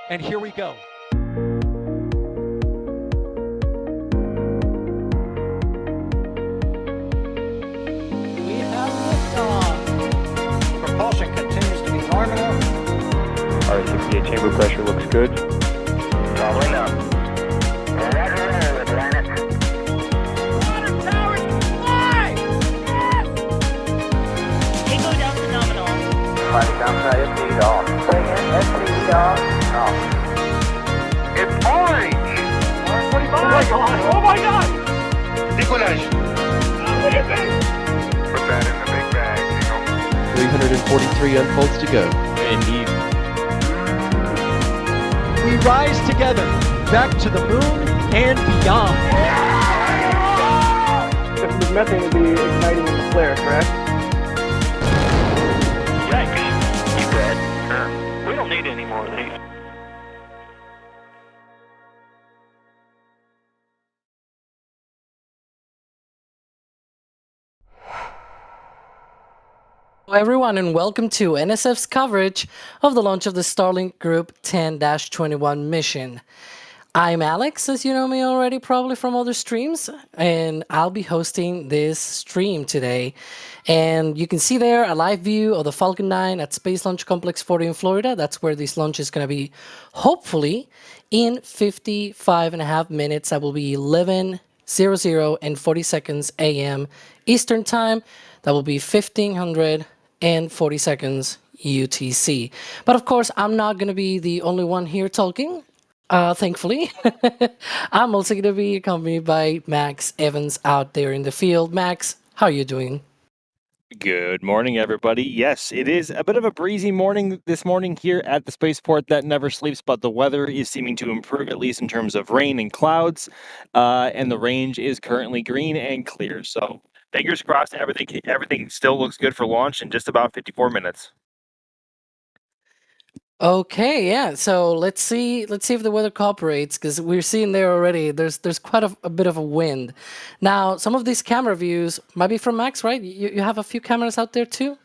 And here we go. We have liftoff. Propulsion continues to be nominal. R68 chamber pressure looks good. Rolling up. Roger, roll, Atlantic. Water towers fly! Yes! Tango down to nominal. Flight downside FD off. Bring in FD off. Off. It's orange! 145! Oh my god! Oh my god! Decollage. What is it? Put that in the big bag, Eagle. 343 unfolds to go. Indeed. We rise together, back to the moon and beyond. This methane will be igniting in the flare, correct? Yikes. You good? We don't need any more of these. Hello everyone and welcome to NSF's coverage of the launch of the Starlink Group 10-21 mission. I'm Alex, as you know me already probably from other streams, and I'll be hosting this stream today. And you can see there a live view of the Falcon 9 at Space Launch Complex 40 in Florida. That's where this launch is going to be, hopefully, in 55.5 minutes. That will be 11:00 and 40 seconds a.m. Eastern Time. That will be 1540 seconds UTC. But of course, I'm not going to be the only one here talking, thankfully. I'm also going to be accompanied by Max Evans out there in the field. Max, how are you doing? Good morning, everybody. Yes, it is a bit of a breezy morning this morning here at the spaceport that never sleeps, but the weather is seeming to improve, at least in terms of rain and clouds, and the range is currently green and clear. So fingers crossed, everything still looks good for launch in just about 54 minutes. Okay, yeah. So let's see if the weather cooperates, because we're seeing there already. There's quite a bit of a wind. Now, some of these camera views might be from Max, right? You have a few cameras out there too.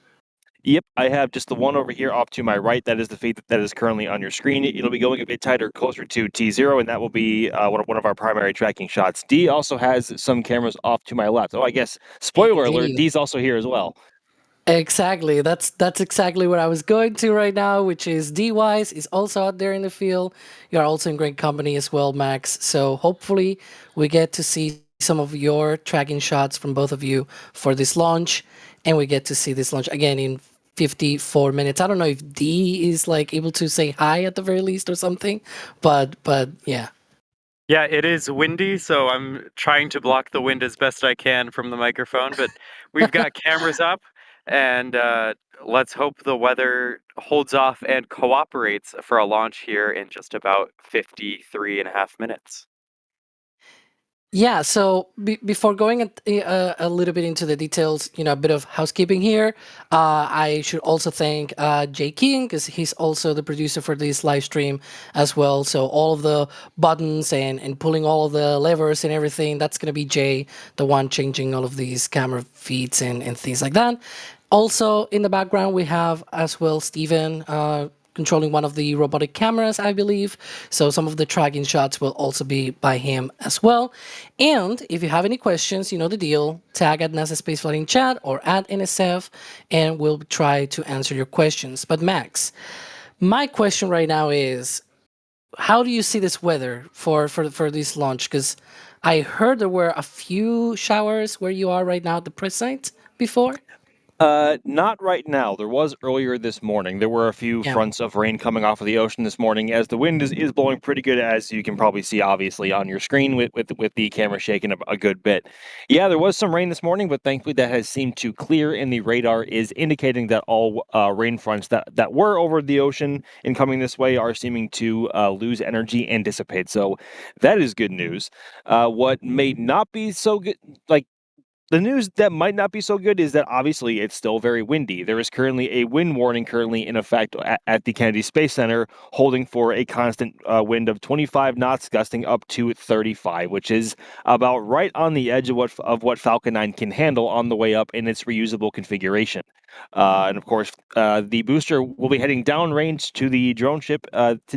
Yep, I have just the one over here off to my right. That is the feed that is currently on your screen. It'll be going a bit tighter, closer to T0, and that will be one of our primary tracking shots. D also has some cameras off to my left. Oh, I guess, spoiler alert, Indeed. D's also here as well. Exactly. That's exactly what I was going to right now, which is D-Wise is also out there in the field. You're also in great company as well, Max. So hopefully we get to see some of your tracking shots from both of you for this launch, and we get to see this launch again in 54 minutes. I don't know if D is like able to say hi at the very least or something, but yeah. Yeah, it is windy, so I'm trying to block the wind as best I can from the microphone, but we've got cameras up, and let's hope the weather holds off and cooperates for a launch here in just about 53.5 minutes. Yeah, so before going a little bit into the details, a bit of housekeeping here. I should also thank Jay King, because he's also the producer for this live stream as well. So all of the buttons and pulling all of the levers and everything, that's going to be Jay, the one changing all of these camera feeds and things like that. Also, in the background, we have as well Steven controlling one of the robotic cameras, I believe. So some of the tracking shots will also be by him as well. And if you have any questions, you know the deal. Tag at NASA Spaceflight in chat or at NSF, and we'll try to answer your questions. But Max, my question right now is, how do you see this weather for this launch? Because I heard there were a few showers where you are right now at the press site before. Not right now. There was earlier this morning. There were a few Yeah. fronts of rain coming off of the ocean this morning, as the wind is blowing pretty good, as you can probably see, obviously, on your screen with the camera shaking a good bit. Yeah, there was some rain this morning, but thankfully that has seemed to clear, and the radar is indicating that all rain fronts that were over the ocean and coming this way are seeming to lose energy and dissipate. So that is good news. What may not be so good, like, The news that might not be so good is that obviously it's still very windy. There is currently a wind warning currently in effect at the Kennedy Space Center, holding for a constant wind of 25 knots, gusting up to 35, which is about right on the edge of what Falcon 9 can handle on the way up in its reusable configuration. And of course, the booster will be heading downrange to the drone ship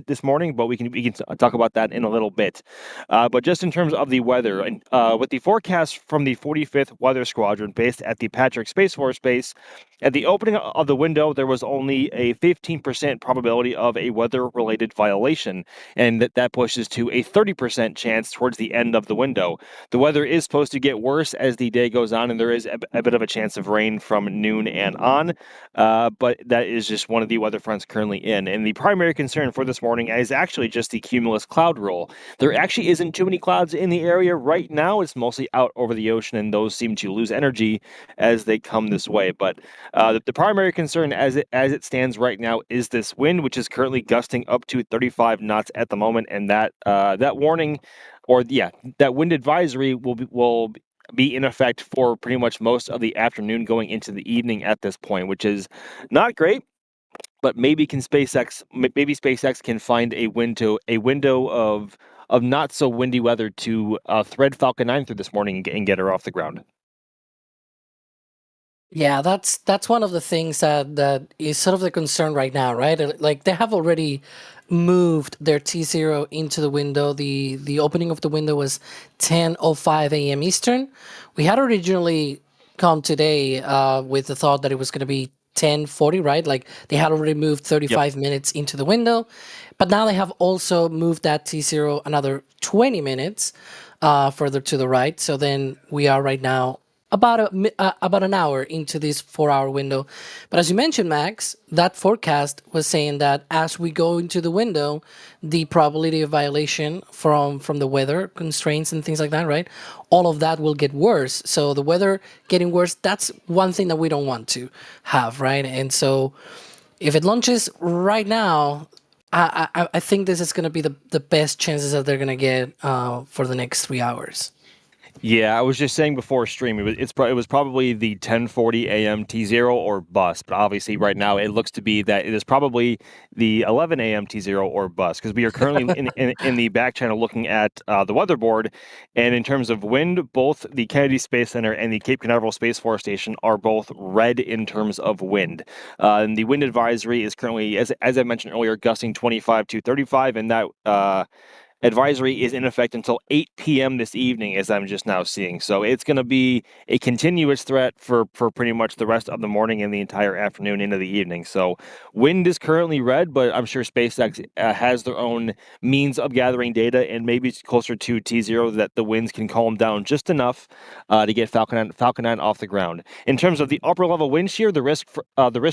this morning, but we can talk about that in a little bit. But just in terms of the weather, and with the forecast from the 45th Weather Squadron based at the Patrick Space Force Base, at the opening of the window, there was only a 15% probability of a weather-related violation, and that pushes to a 30% chance towards the end of the window. The weather is supposed to get worse as the day goes on, and there is a bit of a chance of rain from noon and on, but that is just one of the weather fronts currently in. And the primary concern for this morning is actually just the cumulus cloud roll. There actually isn't too many clouds in the area right now. It's mostly out over the ocean, and those seem to lose energy as they come this way. But the primary concern as it stands right now is this wind, which is currently gusting up to 35 knots at the moment, and that warning, that wind advisory will be in effect for pretty much most of the afternoon going into the evening at this point, which is not great. But maybe SpaceX can find a window of not so windy weather to thread Falcon 9 through this morning and get her off the ground. Yeah, that's one of the things that is sort of the concern right now, right? Like they have already moved their T0 into the window. The opening of the window was 10:05 a.m. Eastern. We had originally come today with the thought that it was going to be 10:40, right? Like they had already moved 35 minutes into the window, but now they have also moved that T0 another 20 minutes further to the right. So then we are right now about an hour into this 4-hour window. But as you mentioned, Max, that forecast was saying that as we go into the window, the probability of violation from the weather constraints and things like that, right? All of that will get worse. So the weather getting worse, that's one thing that we don't want to have, right? And so if it launches right now, I think this is going to be the best chances that they're going to get for the next 3 hours. Yeah, I was just saying before stream, it was probably the 10:40 a.m. T0 or bust, but obviously right now it looks to be that it is probably the 11 a.m. T0 or bust, because we are currently in the back channel looking at the weather board, and in terms of wind, both the Kennedy Space Center and the Cape Canaveral Space Force Station are both red in terms of wind. And the wind advisory is currently, as I mentioned earlier, gusting 25 to 35, and that advisory is in effect until 8 p.m. this evening, as I'm just now seeing. So it's going to be a continuous threat for pretty much the rest of the morning and the entire afternoon into the evening. So wind is currently red, but I'm sure SpaceX has their own means of gathering data, and maybe it's closer to T0 that the winds can calm down just enough to get Falcon 9 off the ground. In terms of the upper level wind shear, the risk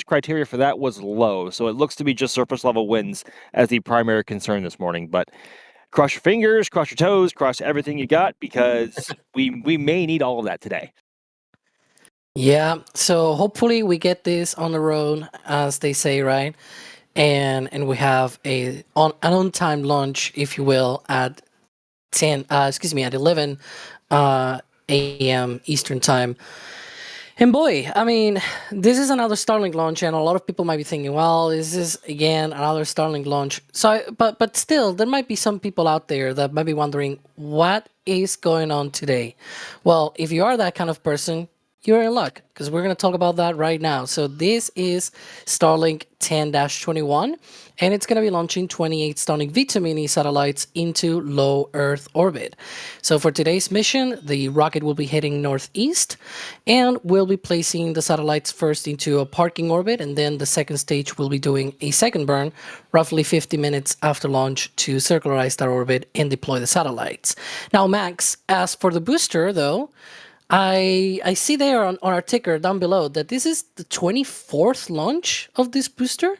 criteria for that was low. So it looks to be just surface level winds as the primary concern this morning. But cross your fingers, cross your toes, cross everything you got, because we may need all of that today. Yeah, so hopefully we get this on the road, as they say, right? And we have an on-time launch, if you will, at 11 a.m. Eastern time. And boy, I mean, this is another Starlink launch, and a lot of people might be thinking, well, this is again another Starlink launch. So, but still, there might be some people out there that might be wondering what is going on today. Well, if you are that kind of person, you're in luck, because we're going to talk about that right now. So this is Starlink 10-21, and it's going to be launching 28 Starlink V2 mini satellites into low Earth orbit. So for today's mission, the rocket will be heading northeast, and we'll be placing the satellites first into a parking orbit, and then the second stage will be doing a second burn, roughly 50 minutes after launch, to circularize that orbit and deploy the satellites. Now, Max, as for the booster, though, I see there on our ticker down below that this is the 24th launch of this booster.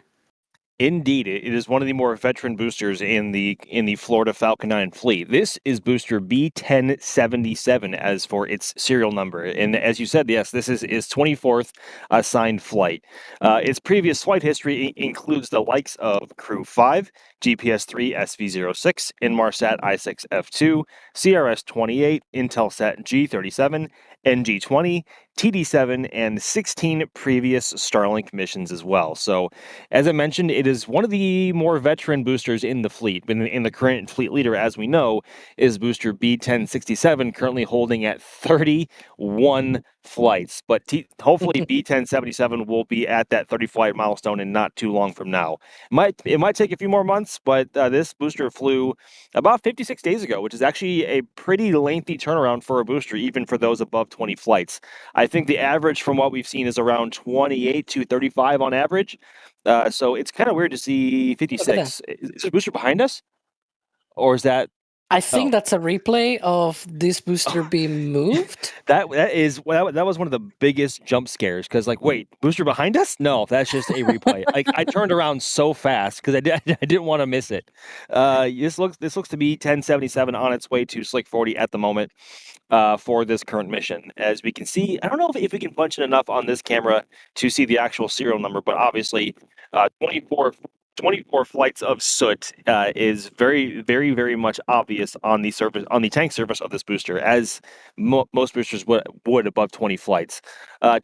Indeed, it is one of the more veteran boosters in the Florida Falcon 9 fleet. This is booster B1077 as for its serial number, and as you said, yes, this is 24th assigned flight. Its previous flight history includes the likes of Crew 5, GPS-3 SV06, Inmarsat I-6F2, CRS-28, Intelsat G37, NG-20, TD-7, and 16 previous Starlink missions as well. So, as I mentioned, it is one of the more veteran boosters in the fleet. In the current fleet leader, as we know, is booster B1067, currently holding at 31 flights. But hopefully B1077 will be at that 30-flight milestone in not too long from now. It might take a few more months, but this booster flew about 56 days ago, which is actually a pretty lengthy turnaround for a booster, even for those above 20 flights. I think the average from what we've seen is around 28 to 35 on average. So it's kind of weird to see 56. Is the booster behind us? Or is that... I think that's a replay of this booster being moved. That was one of the biggest jump scares, because wait, booster behind us? No, that's just a replay. I turned around so fast because I didn't want to miss it. This looks to be 1077 on its way to Slick 40 at the moment for this current mission. As we can see, I don't know if we can punch in enough on this camera to see the actual serial number, but obviously 24 flights of soot is very, very, very much obvious on the tank surface of this booster, as most boosters would above 20 flights.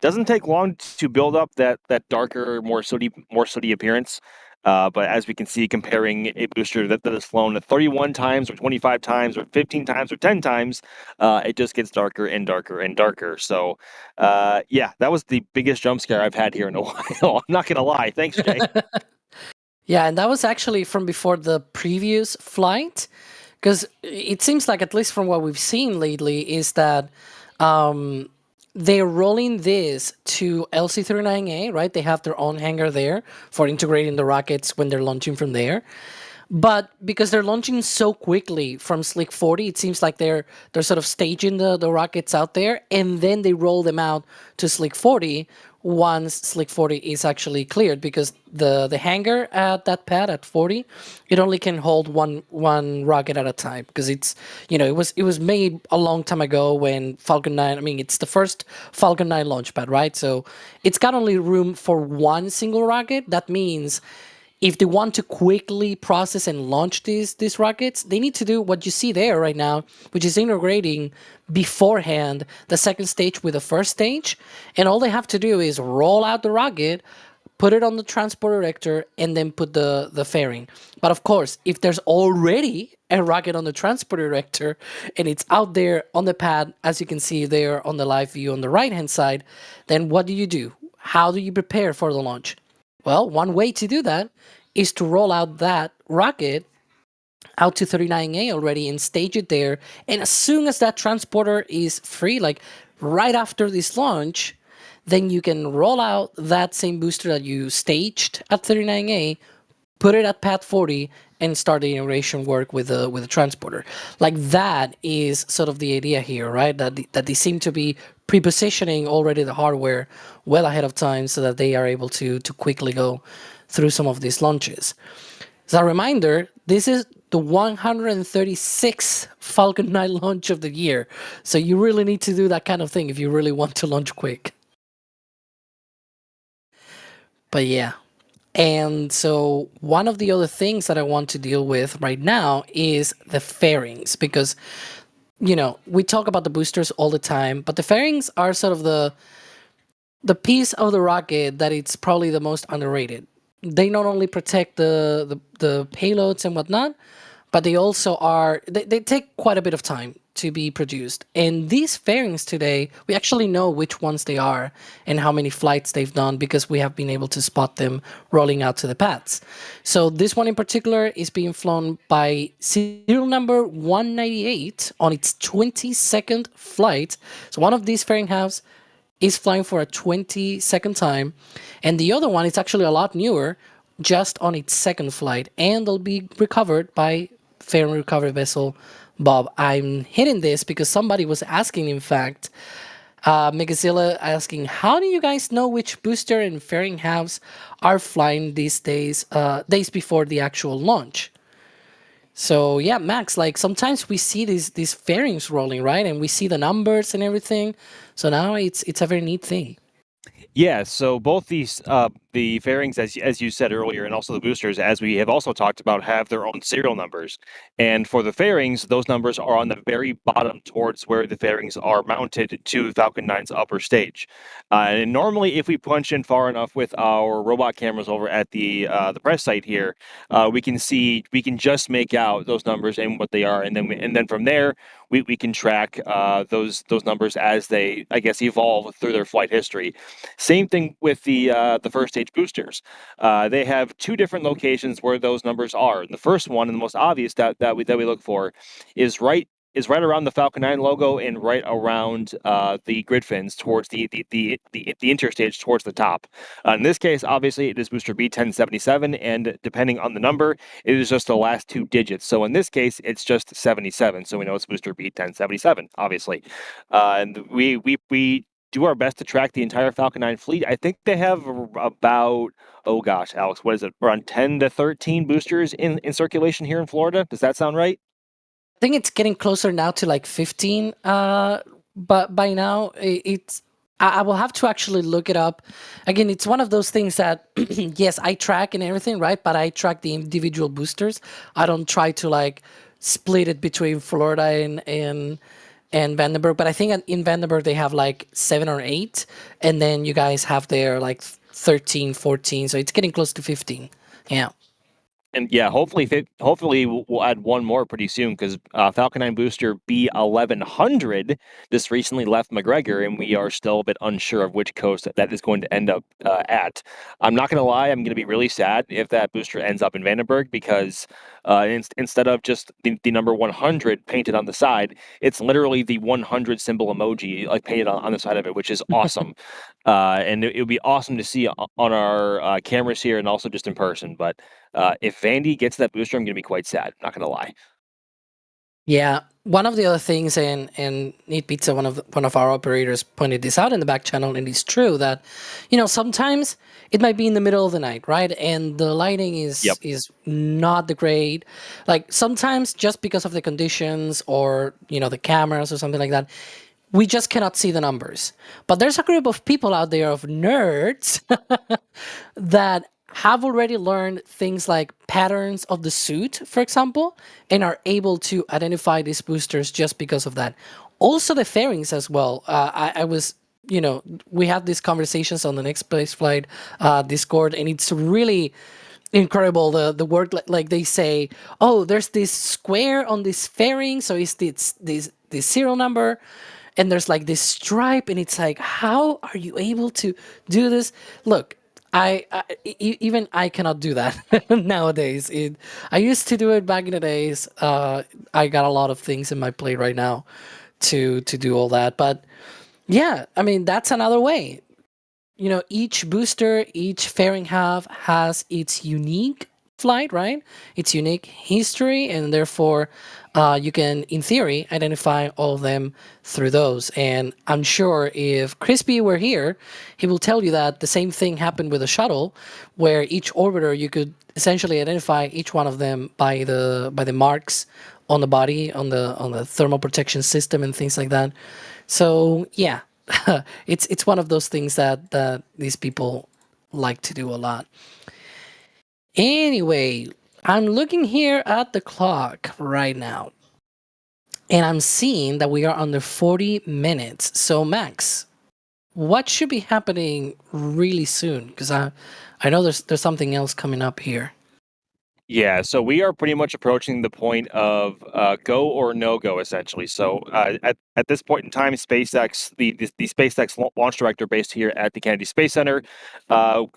Doesn't take long to build up that darker, more sooty appearance. But as we can see, comparing a booster that has flown 31 times or 25 times or 15 times or 10 times, it just gets darker and darker and darker. So, yeah, that was the biggest jump scare I've had here in a while. I'm not going to lie. Thanks, Jay. Yeah, and that was actually from before the previous flight, because it seems like, at least from what we've seen lately, is that they're rolling this to LC-39A, right? They have their own hangar there for integrating the rockets when they're launching from there. But because they're launching so quickly from Slick 40, it seems like they're sort of staging the rockets out there, and then they roll them out to Slick 40 once Slick 40 is actually cleared, because the hangar at that pad at 40, it only can hold one rocket at a time, because it's, it was made a long time ago when Falcon 9, it's the first Falcon 9 launch pad, right? So it's got only room for one single rocket. That means if they want to quickly process and launch these rockets, they need to do what you see there right now, which is integrating beforehand the second stage with the first stage. And all they have to do is roll out the rocket, put it on the transport director, and then put the fairing. But of course, if there's already a rocket on the transport director and it's out there on the pad, as you can see there on the live view on the right-hand side, then what do? How do you prepare for the launch? Well, one way to do that is to roll out that rocket out to 39A already and stage it there. And as soon as that transporter is free, like right after this launch, then you can roll out that same booster that you staged at 39A, put it at pad 40, and start the integration work with the transporter. Like, that is sort of the idea here, right? That they seem to be pre-positioning already the hardware well ahead of time so that they are able to quickly go through some of these launches. As a reminder, this is the 136th Falcon 9 launch of the year. So you really need to do that kind of thing if you really want to launch quick. But yeah. And so one of the other things that I want to deal with right now is the fairings, because, we talk about the boosters all the time, but the fairings are sort of the piece of the rocket that it's probably the most underrated. They not only protect the payloads and whatnot, but they also they take quite a bit of time to be produced. And these fairings today, we actually know which ones they are and how many flights they've done, because we have been able to spot them rolling out to the pads. So this one in particular is being flown by serial number 198 on its 22nd flight. So one of these fairing halves is flying for a 22nd time, and the other one is actually a lot newer, just on its second flight, and they'll be recovered by fairing recovery vessel Bob. I'm hitting this because somebody was asking, in fact, Megazilla asking, how do you guys know which booster and fairing halves are flying these days before the actual launch? So yeah, Max, like sometimes we see these fairings rolling, right? And we see the numbers and everything. So now it's a very neat thing. Yeah, so both these the fairings, as you said earlier, and also the boosters, as we have also talked about, have their own serial numbers. And for the fairings, those numbers are on the very bottom towards where the fairings are mounted to Falcon 9's upper stage. And normally, if we punch in far enough with our robot cameras over at the press site here, we can just make out those numbers and what they are, and then from there we can track those numbers as they, I guess, evolve through their flight history. Same thing with the first stage boosters. They have two different locations where those numbers are. The first one, and the most obvious that we look for, is right around the Falcon 9 logo and right around the grid fins towards the interstage towards the top. In this case, obviously, it is booster B1077, and depending on the number, it is just the last two digits. So in this case, it's just 77. So we know it's booster B1077, obviously. And we do our best to track the entire Falcon 9 fleet. I think they have about, oh gosh, Alex, what is it? Around 10 to 13 boosters in circulation here in Florida. Does that sound right? I think it's getting closer now to like 15. But by now, it's. I will have to actually look it up. Again, it's one of those things that, yes, I track and everything, right? But I track the individual boosters. I don't try to like split it between Florida and Vandenberg. But I think in Vandenberg they have like 7 or 8, and then you guys have there like 13, 14. So it's getting close to 15. Yeah. And yeah, hopefully we'll add one more pretty soon, because Falcon 9 booster B1100 just recently left McGregor, and we are still a bit unsure of which coast that is going to end up at. I'm not going to lie, I'm going to be really sad if that booster ends up in Vandenberg, because instead of just the number 100 painted on the side, it's literally the 100 symbol emoji like painted on the side of it, which is awesome. And it would be awesome to see on our cameras here and also just in person. But if Vandy gets that booster, I'm going to be quite sad. Not going to lie. Yeah, one of the other things, and Neat Pizza, one of our operators, pointed this out in the back channel, and it's true that, sometimes it might be in the middle of the night, right? And the lighting is not the great. Like sometimes just because of the conditions or the cameras or something like that, we just cannot see the numbers. But there's a group of people out there, of nerds, that have already learned things like patterns of the suit, for example, and are able to identify these boosters just because of that. Also the fairings as well. I was, we had these conversations on the Next Space Flight Discord, and it's really incredible the work. Like they say, oh, there's this square on this fairing, so it's this serial number, and there's like this stripe, and it's like, how are you able to do this? Look, even I cannot do that nowadays. I used to do it back in the days. I got a lot of things in my plate right now to do all that. But yeah, I mean, that's another way. Each booster, each fairing has its unique flight, right? Its unique history, and therefore you can, in theory, identify all of them through those. And I'm sure if Crispy were here, he will tell you that the same thing happened with the shuttle, where each orbiter, you could essentially identify each one of them by the marks on the body, on the thermal protection system and things like that. So yeah, it's one of those things that these people like to do a lot. Anyway, I'm looking here at the clock right now, and I'm seeing that we are under 40 minutes. So Max, what should be happening really soon? Because I know there's something else coming up here. Yeah, so we are pretty much approaching the point of go or no go, essentially. So at this point in time, SpaceX, the SpaceX launch director based here at the Kennedy Space Center,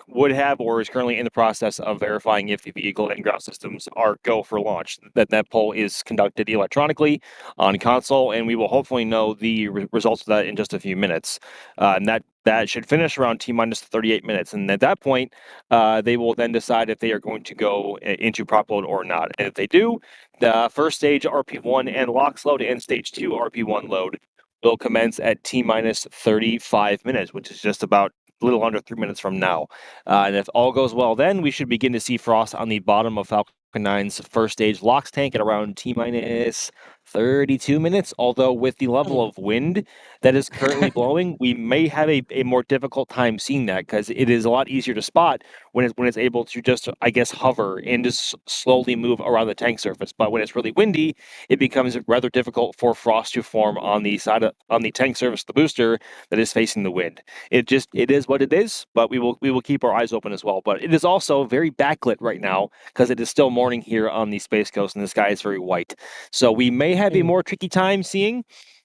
would have or is currently in the process of verifying if the vehicle and ground systems are go for launch. That poll is conducted electronically on console, and we will hopefully know the results of that in just a few minutes. And that should finish around T-minus 38 minutes. And at that point, they will then decide if they are going to go into prop load or not. And if they do, the first stage RP1 and LOX load and stage 2 RP1 load will commence at T-minus 35 minutes, which is just about a little under 3 minutes from now. And if all goes well, then we should begin to see frost on the bottom of Falcon 9's first stage LOX tank at around T-minus 32 minutes, although with the level of wind that is currently blowing, we may have a more difficult time seeing that because it is a lot easier to spot when it's able to just, I guess, hover and just slowly move around the tank surface. But when it's really windy, it becomes rather difficult for frost to form on the tank surface of the booster that is facing the wind. It is what it is, but we will keep our eyes open as well. But it is also very backlit right now because it is still morning here on the Space Coast and the sky is very white. So we may have a more tricky time seeing,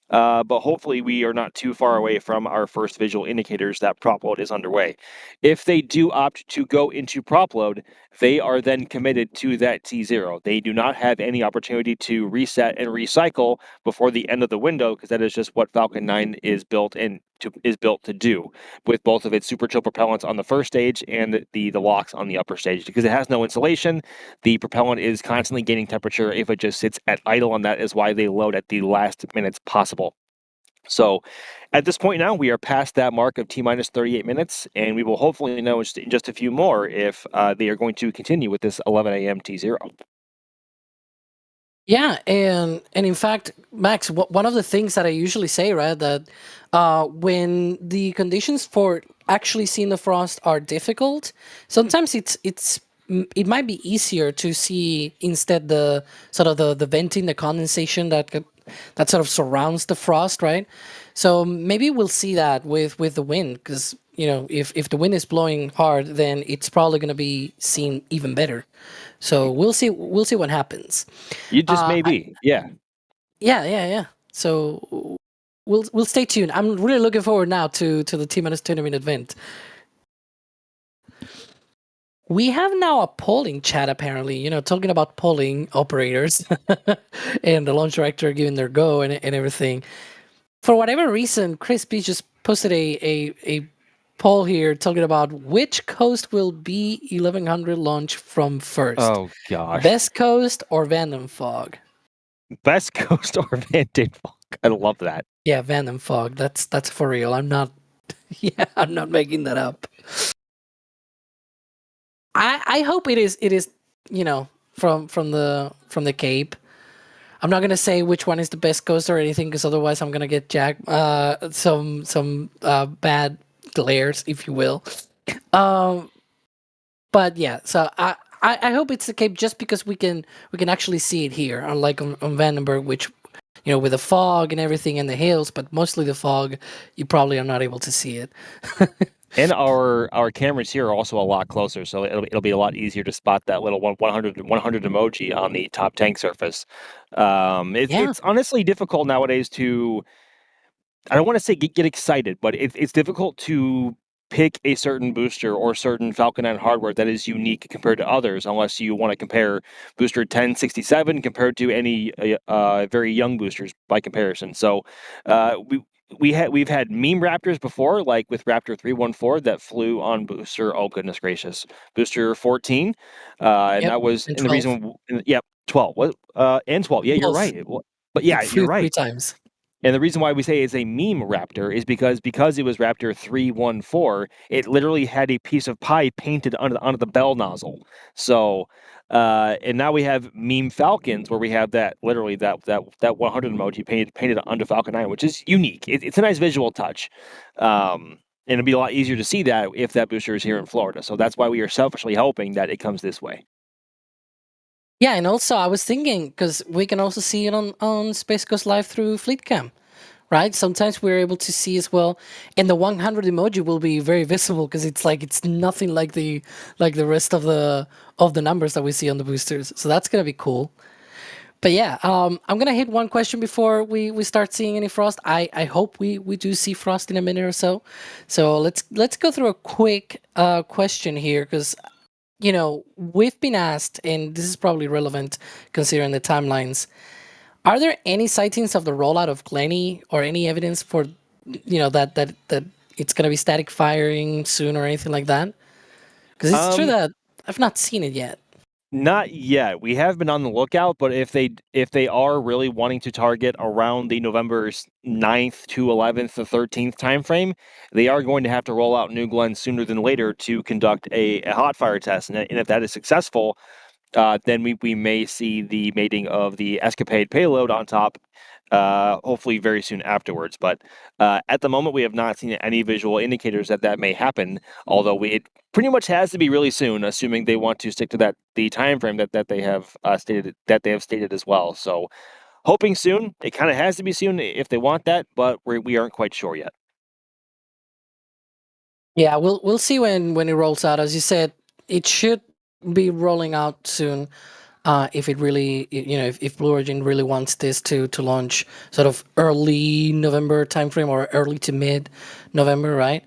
but hopefully we are not too far away from our first visual indicators that prop load is underway. If they do opt to go into prop load, they are then committed to that T0. They do not have any opportunity to reset and recycle before the end of the window because that is just what Falcon 9 is built to do, with both of its super chill propellants on the first stage and the locks on the upper stage. Because it has no insulation, the propellant is constantly gaining temperature if it just sits at idle, and that is why they load at the last minutes possible. So at this point now, we are past that mark of T-minus 38 minutes, and we will hopefully know in just a few more if they are going to continue with this 11 a.m. T0. Yeah, and in fact, Max, one of the things that I usually say, right, that when the conditions for actually seeing the frost are difficult, sometimes it might be easier to see instead the sort of the venting, the condensation that sort of surrounds the frost, right? So maybe we'll see that with the wind, because if the wind is blowing hard, then it's probably going to be seen even better. So we'll see what happens. You just maybe, yeah. Yeah. So we'll stay tuned. I'm really looking forward now to the T-minus 20-minute event. We have now a polling chat, apparently, talking about polling operators and the launch director giving their go and everything. For whatever reason, Crispy just posted a poll here talking about which coast will be 1100 launch from first. Oh, gosh. Best Coast or Vanden Fog? Best Coast or Vanden Fog? I love that. Yeah, Vanden Fog. That's for real. I'm not making that up. I hope it is from the Cape. I'm not gonna say which one is the best coast or anything, because otherwise I'm gonna get some bad glares, if you will. But yeah, so I hope it's the Cape, just because we can actually see it here, unlike on Vandenberg, which with the fog and everything and the hills, but mostly the fog, you probably are not able to see it. And our cameras here are also a lot closer, so it'll be a lot easier to spot that little 100 emoji on the top tank surface. It's honestly difficult nowadays to, I don't want to say get excited, but it's difficult to pick a certain booster or certain Falcon 9 hardware that is unique compared to others, unless you want to compare booster 1067 compared to any very young boosters by comparison. So we've had meme Raptors before, like with Raptor 314 that flew on booster. Oh goodness gracious, booster 14, and that was and and the reason. Yep, 12. What? And 12. Yeah, you're right. But yeah, you're right. 3 times. And the reason why we say it's a meme Raptor is because it was Raptor 314, it literally had a piece of pie painted onto the bell nozzle. So, and now we have meme Falcons where we have that 100 emoji painted onto Falcon 9, which is unique. It's a nice visual touch. And it'd be a lot easier to see that if that booster is here in Florida. So that's why we are selfishly hoping that it comes this way. Yeah, and also I was thinking, because we can also see it on Space Coast Live through FleetCam, right? Sometimes we're able to see as well, and the 100 emoji will be very visible because it's nothing like the rest of the numbers that we see on the boosters. So that's gonna be cool. But yeah, I'm gonna hit one question before we start seeing any frost. I hope we do see frost in a minute or so. So let's go through a quick question here, because we've been asked, and this is probably relevant considering the timelines. Are there any sightings of the rollout of Glenny, or any evidence for, that it's going to be static firing soon or anything like that? Because it's true that I've not seen it yet. Not yet. We have been on the lookout, but if they are really wanting to target around the November 9th to 11th or 13th timeframe, they are going to have to roll out New Glenn sooner than later to conduct a hot fire test. And if that is successful, then we may see the mating of the Escapade payload on top, hopefully very soon afterwards. But at the moment, we have not seen any visual indicators that may happen. Although it pretty much has to be really soon, assuming they want to stick to the time frame that they have stated as well. So hoping soon. It kind of has to be soon if they want that, but we aren't quite sure yet. Yeah, we'll see when it rolls out. As you said, it should be rolling out soon. If it really, if Blue Origin really wants this to launch sort of early November timeframe or early to mid November, right?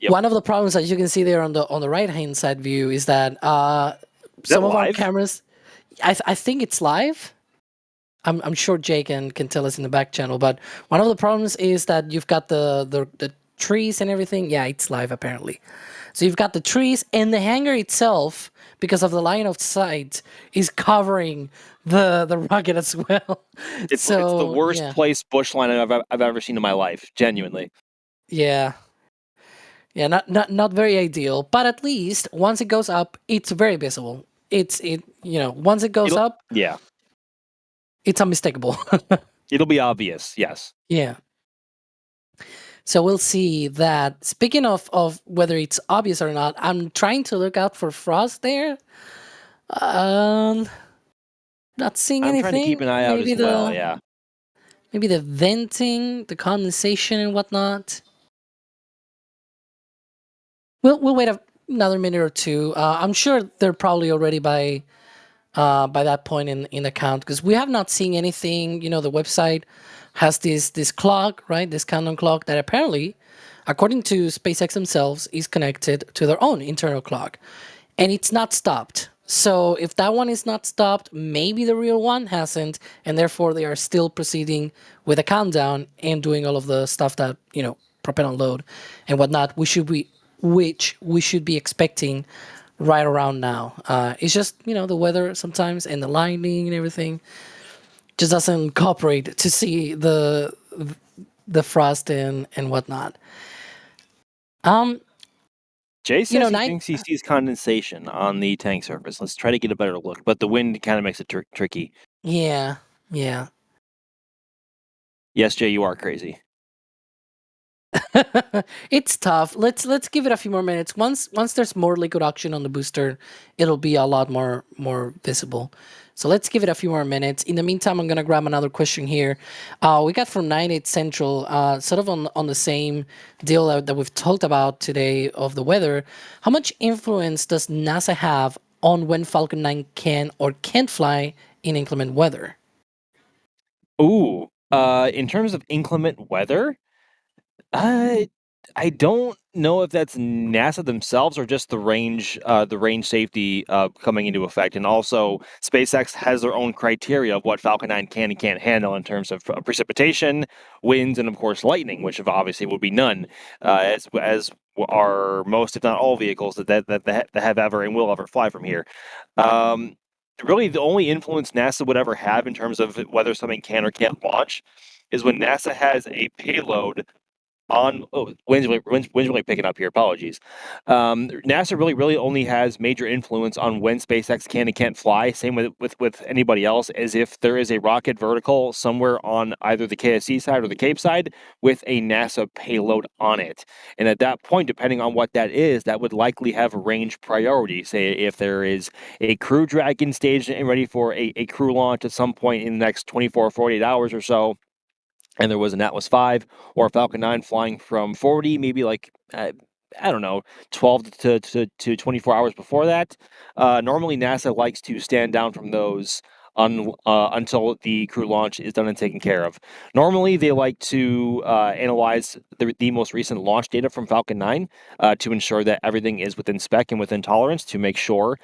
Yep. One of the problems that you can see there on the right hand side view is that some of our live? cameras, I think it's live. I'm sure Jay can tell us in the back channel, but one of the problems is that you've got the trees and everything. Yeah, it's live apparently. So you've got the trees and the hangar itself, because of the line of sight, is covering the rocket as well. It's the worst place bush line I've ever seen in my life, genuinely. Yeah. Yeah, not very ideal, but at least once it goes up, it's very visible. Once it goes up, yeah, it's unmistakable. it'll be obvious. Yes. Yeah. So we'll see that. Speaking of whether it's obvious or not, I'm trying to look out for frost there. Not seeing anything. I'm trying to keep an eye out as well. Yeah. Maybe the venting, the condensation, and whatnot. We'll wait another minute or two. I'm sure they're probably already by that point in the count, because we have not seen anything. The website has this clock, right? This countdown clock that apparently, according to SpaceX themselves, is connected to their own internal clock, and it's not stopped. So if that one is not stopped, maybe the real one hasn't, and therefore they are still proceeding with a countdown and doing all of the stuff that propellant load and whatnot. Which we should be expecting right around now. It's just the weather sometimes and the lightning and everything just doesn't cooperate to see the frost and whatnot. Jay says he thinks he sees condensation on the tank surface. Let's try to get a better look, but the wind kind of makes it tricky. Yeah. Yes, Jay, you are crazy. It's tough. Let's give it a few more minutes. Once there's more liquid oxygen on the booster, it'll be a lot more visible. So let's give it a few more minutes. In the meantime, I'm gonna grab another question here. We got from 98 Central, sort of on the same deal that we've talked about today of the weather. How much influence does NASA have on when Falcon 9 can or can't fly in inclement weather? Ooh, in terms of inclement weather, I don't know if that's NASA themselves or just the range safety coming into effect. And also, SpaceX has their own criteria of what Falcon 9 can and can't handle in terms of precipitation, winds, and of course lightning, which obviously would be none, as are most, if not all, vehicles that have ever and will ever fly from here. Really, the only influence NASA would ever have in terms of whether something can or can't launch is when NASA has a payload on wind's really picking up here. Apologies. NASA really only has major influence on when SpaceX can and can't fly. Same with anybody else, as if there is a rocket vertical somewhere on either the KSC side or the Cape side with a NASA payload on it. And at that point, depending on what that is, that would likely have range priority. Say if there is a Crew Dragon staged and ready for a crew launch at some point in the next 24 or 48 hours or so, and there was an Atlas V or a Falcon 9 flying from 40, maybe like, I don't know, 12 to 24 hours before that. Normally, NASA likes to stand down from those until the crew launch is done and taken care of. Normally, they like to analyze the most recent launch data from Falcon 9 to ensure that everything is within spec and within tolerance, to make sure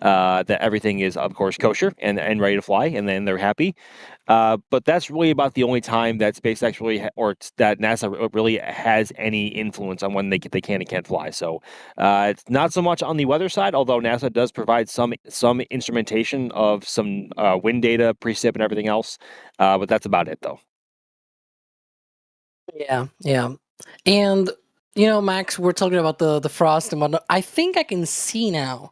that everything is, of course, kosher and ready to fly, and then they're happy. But that's really about the only time that SpaceX or that NASA really has any influence on when they can and can't fly. So it's not so much on the weather side, although NASA does provide some instrumentation of some wind data, precip, and everything else. But that's about it, though. Yeah. And Max, we're talking about the frost and whatnot. I think I can see now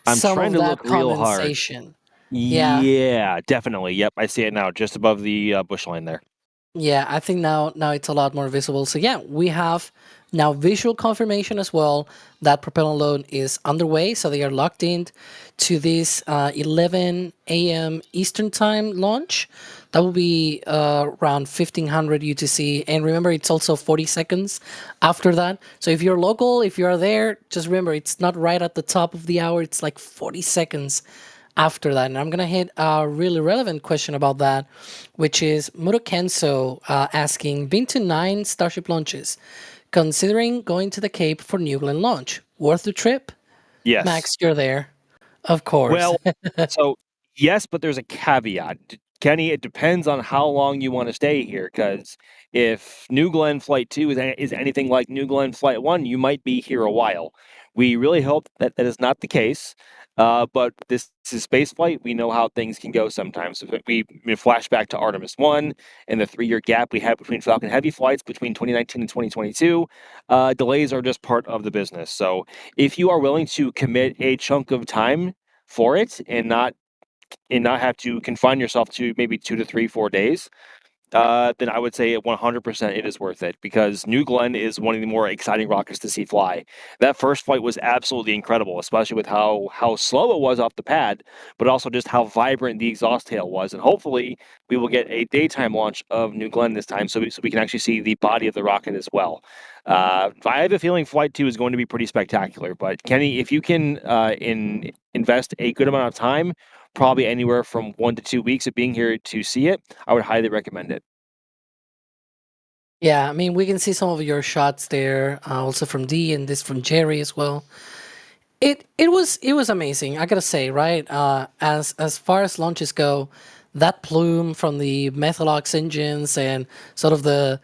I'm some trying of to that look real hard. condensation. Yeah. Yeah, definitely. Yep, I see it now, just above the bush line there. Yeah, I think now it's a lot more visible. So yeah, we have now visual confirmation as well that propellant load is underway. So they are locked in to this 11 a.m. Eastern time launch. That will be around 1500 UTC. And remember, it's also 40 seconds after that. So if you're local, if you are there, just remember it's not right at the top of the hour. It's like 40 seconds after that. And I'm going to hit a really relevant question about that, which is Muto Kenso asking, been to 9 Starship launches, considering going to the Cape for New Glenn launch. Worth the trip? Yes. Max, you're there. Of course. Well, so yes, but there's a caveat. Kenny, it depends on how long you want to stay here, because if New Glenn Flight 2 is anything like New Glenn Flight 1, you might be here a while. We really hope that that is not the case, but this is space flight. We know how things can go sometimes. If we flash back to Artemis 1 and the 3-year gap we had between Falcon Heavy flights between 2019 and 2022. Delays are just part of the business. So if you are willing to commit a chunk of time for it and not have to confine yourself to maybe 2 to 3, 4 days, then I would say 100% it is worth it, because New Glenn is one of the more exciting rockets to see fly. That first flight was absolutely incredible, especially with how slow it was off the pad, but also just how vibrant the exhaust tail was. And hopefully we will get a daytime launch of New Glenn this time, so we can actually see the body of the rocket as well. I have a feeling Flight 2 is going to be pretty spectacular, but Kenny, if you can invest a good amount of time, probably anywhere from 1 to 2 weeks of being here to see it, I would highly recommend it. Yeah, I mean, we can see some of your shots there, also from D and this from Jerry as well. It was amazing, I gotta say, right? As far as launches go, that plume from the Methalox engines and sort of the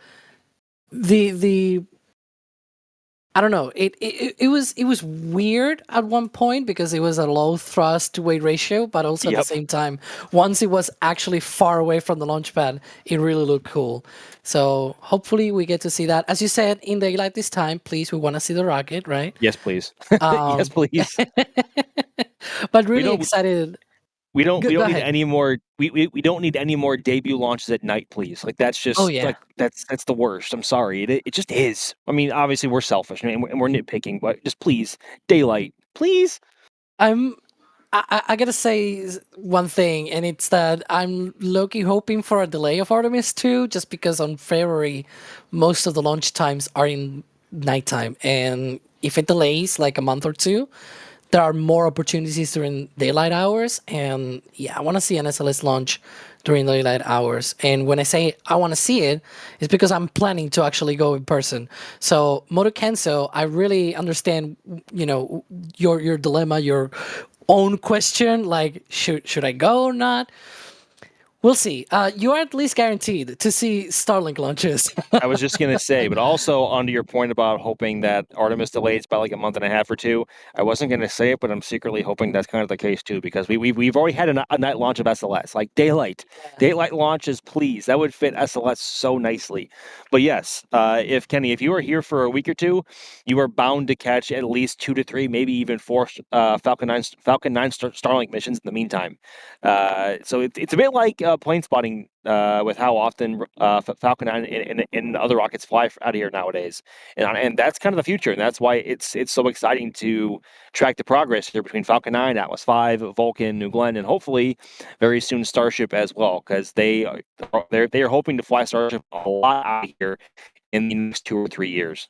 I don't know. It was weird at one point because it was a low thrust to weight ratio, but also at the Yep. same time, once it was actually far away from the launch pad, it really looked cool. So hopefully we get to see that. As you said, in daylight this time, please, we want to see the rocket, right? Yes, please. Um, Yes, please. but really don't- excited. We don't Go need ahead. any more. We don't need any more debut launches at night, please. Like that's just Oh, yeah. like that's the worst. I'm sorry. It just is. I mean, obviously we're selfish and we're nitpicking, but just please, daylight, please. I gotta say one thing, and it's that I'm low-key hoping for a delay of Artemis 2, just because on February, most of the launch times are in nighttime. And if it delays like a month or two, there are more opportunities during daylight hours. And yeah, I want to see an SLS launch during daylight hours. And when I say I want to see it, it's because I'm planning to actually go in person. So Moto Kenso, I really understand, your dilemma, your own question, like should I go or not? We'll see. You are at least guaranteed to see Starlink launches. I was just gonna say, but also onto your point about hoping that Artemis delays by like a month and a half or two. I wasn't gonna say it, but I'm secretly hoping that's kind of the case too, because we've already had a night launch of SLS, like daylight launches, please. That would fit SLS so nicely. But yes, if Kenny, if you are here for a week or two, you are bound to catch at least 2 to 3, maybe even 4 Falcon 9 Starlink missions in the meantime. So it's a bit like plane spotting with how often Falcon 9 and other rockets fly out of here nowadays, and that's kind of the future, and that's why it's so exciting to track the progress here between Falcon 9, Atlas 5, Vulcan, New Glenn, and hopefully very soon Starship as well, because they are hoping to fly Starship a lot out of here in the next 2 or 3 years.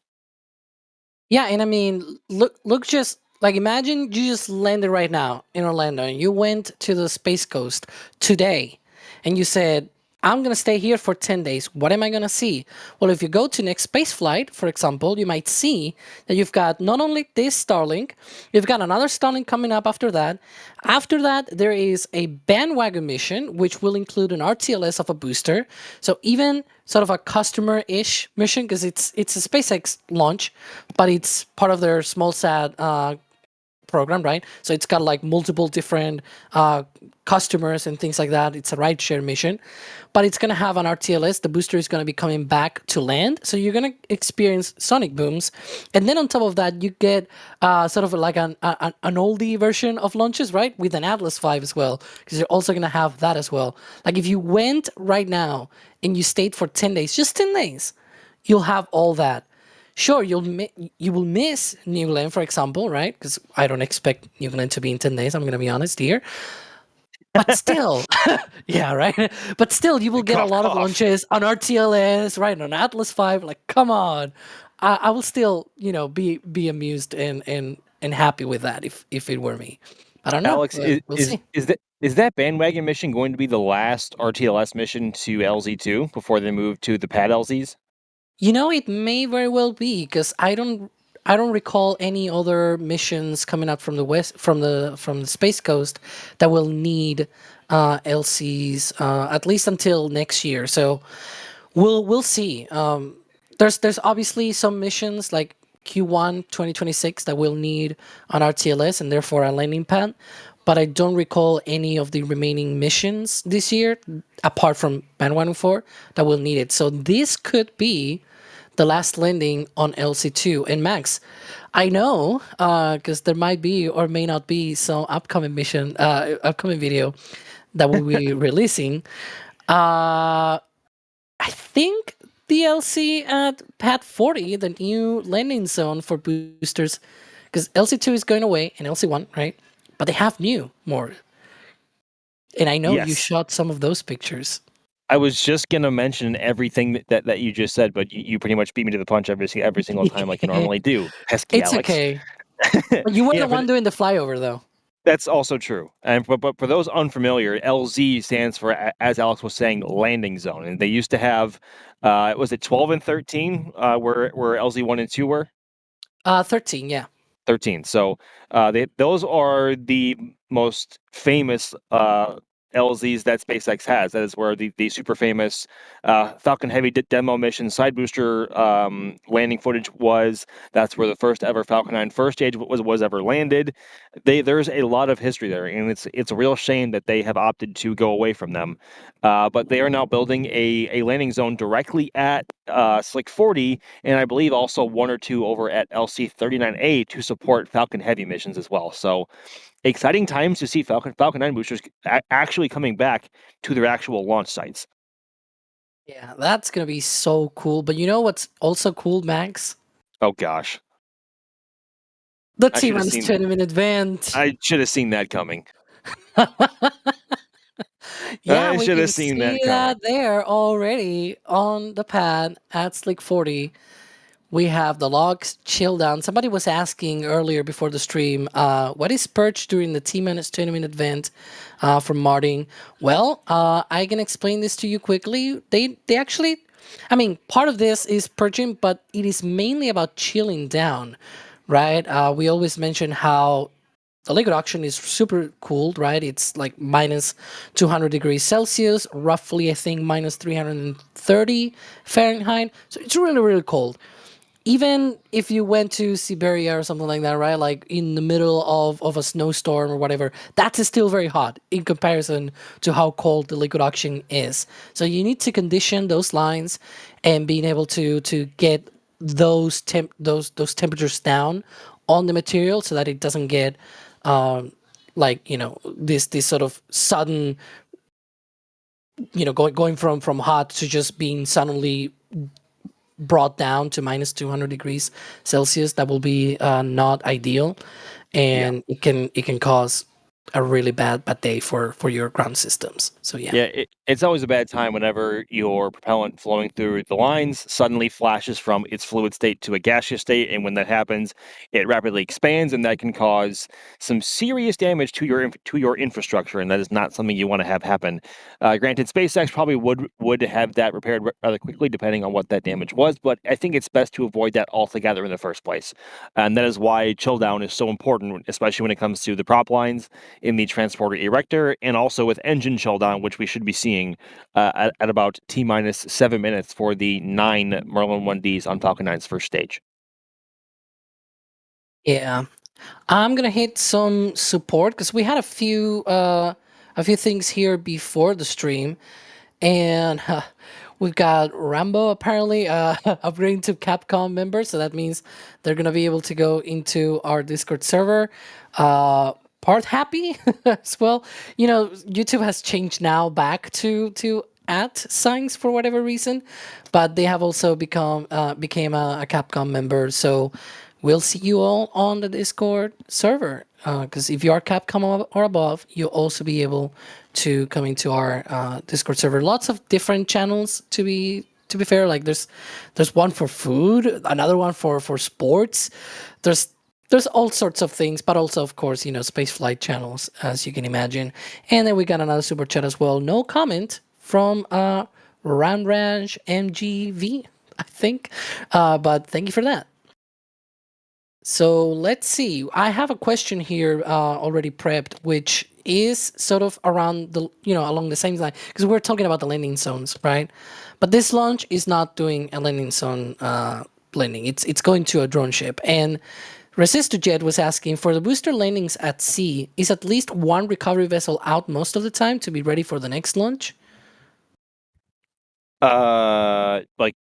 Yeah, and I mean, look, just like imagine you just landed right now in Orlando and you went to the Space Coast today and you said, I'm going to stay here for 10 days. What am I going to see? Well, if you go to next space flight, for example, you might see that you've got not only this Starlink, you've got another Starlink coming up after that. After that, there is a bandwagon mission, which will include an RTLS of a booster. So even sort of a customer-ish mission, because it's a SpaceX launch, but it's part of their small sat program, right? So it's got like multiple different customers and things like that. It's a rideshare mission, but it's going to have an RTLS. The booster is going to be coming back to land, so you're going to experience sonic booms, and then on top of that, you get sort of like an oldie version of launches, right, with an Atlas V as well, because you're also going to have that as well. Like if you went right now and you stayed for 10 days, just 10 days, you'll have all that. Sure, you will miss New Glenn, for example, right? Because I don't expect New Glenn to be in 10 days. I'm going to be honest here. But still, yeah, right. But still, you will get a lot of launches on RTLS, right? On Atlas V. Like, come on, I will still, be amused and happy with that if it were me. I don't know. Alex, We'll see. is that bandwagon mission going to be the last RTLS mission to LZ2 before they move to the pad LZs? It may very well be because I don't recall any other missions coming out from the west from the Space Coast that will need LCs at least until next year. So we'll see. There's obviously some missions like Q1 2026 that will need an RTLS and therefore a landing pad, but I don't recall any of the remaining missions this year apart from Band 104 that will need it. So this could be the last landing on LC2. And Max, I know because there might be or may not be some upcoming video that we'll be releasing. I think the LC at Pad 40, the new landing zone for boosters, because LC2 is going away and LC1, right? But they have more. And I know you Yes. shot some of those pictures. I was just gonna mention everything that you just said, but you pretty much beat me to the punch every single time, like you normally do. Pesky It's Alex. okay. But you were Yeah, the one doing the flyover, though. that's also true. And but for those unfamiliar, LZ stands for, as Alex was saying, landing zone. And they used to have, was it 12 and 13, where LZ 1 and 2 were? 13, yeah. 13. So those are the most famous LZs that SpaceX has. That is where the super famous Falcon Heavy demo mission side booster landing footage was. That's where the first ever Falcon 9 first stage was ever landed. There's a lot of history there, and it's a real shame that they have opted to go away from them. But they are now building a landing zone directly at Slick 40, and I believe also one or two over at LC 39A to support Falcon Heavy missions as well. So exciting times to see Falcon 9 boosters actually coming back to their actual launch sites. Yeah, that's going to be so cool. But you know what's also cool, Max? Oh gosh. The I should've T-minus seen- 20-minute event. I should have seen that coming. Yeah, I we should can have seen see that that coming. there already on the pad at Slick 40. We have the logs chill down. Somebody was asking earlier before the stream, what is perch during the T-minus 20-minute event from Martin? Well, I can explain this to you quickly. They actually, part of this is perching, but it is mainly about chilling down, right? We always mention how the liquid oxygen is super cooled, right? It's like minus 200 degrees Celsius, roughly, I think, minus 330 Fahrenheit. So it's really, really cold. Even if you went to Siberia or something like that, right? Like in the middle of a snowstorm or whatever, that's still very hot in comparison to how cold the liquid oxygen is. So you need to condition those lines and being able to get those temperatures down on the material so that it doesn't get this sort of sudden, going from hot to just being suddenly brought down to minus 200 degrees Celsius. That will be not ideal, and it can cause a really bad day for your ground systems. So yeah. It's always a bad time whenever your propellant flowing through the lines suddenly flashes from its fluid state to a gaseous state, and when that happens, it rapidly expands, and that can cause some serious damage to your infrastructure, and that is not something you want to have happen. Granted, SpaceX probably would have that repaired rather quickly, depending on what that damage was, but I think it's best to avoid that altogether in the first place, and that is why chill down is so important, especially when it comes to the prop lines in the transporter erector, and also with engine chill down, which we should be seeing at about T-minus 7 minutes for the 9 Merlin 1Ds on Falcon 9's first stage. Yeah. I'm gonna hit some support because we had a few things here before the stream, and we've got Rambo apparently upgrading to Capcom member, so that means they're gonna be able to go into our Discord server. Part happy as well. You know, YouTube has changed now back to at signs for whatever reason, but they have also became a Capcom member. So we'll see you all on the Discord server. Because if you are Capcom or above, you'll also be able to come into our Discord server. Lots of different channels to be fair. Like there's one for food, another one for sports. There's all sorts of things, but also, of course, you know, space flight channels, as you can imagine. And then we got another super chat as well. No comment from Ranrange MGV, I think. But thank you for that. So let's see. I have a question here already prepped, which is sort of around the, you know, along the same line, because we're talking about the landing zones, right? But this launch is not doing a landing zone landing. It's going to a drone ship. And Resist2Jet was asking, for the booster landings at sea, is at least one recovery vessel out most of the time to be ready for the next launch? Like,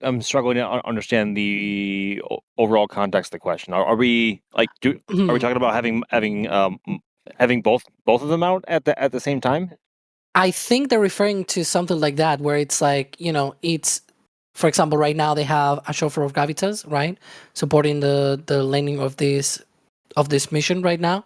I'm struggling to understand the overall context of the question. Are we like are we talking about having both of them out at the same time? I think they're referring to something like that, where it's like, you know, it's, for example, right now they have a chauffeur of Gravitas, right, supporting the landing of this mission right now.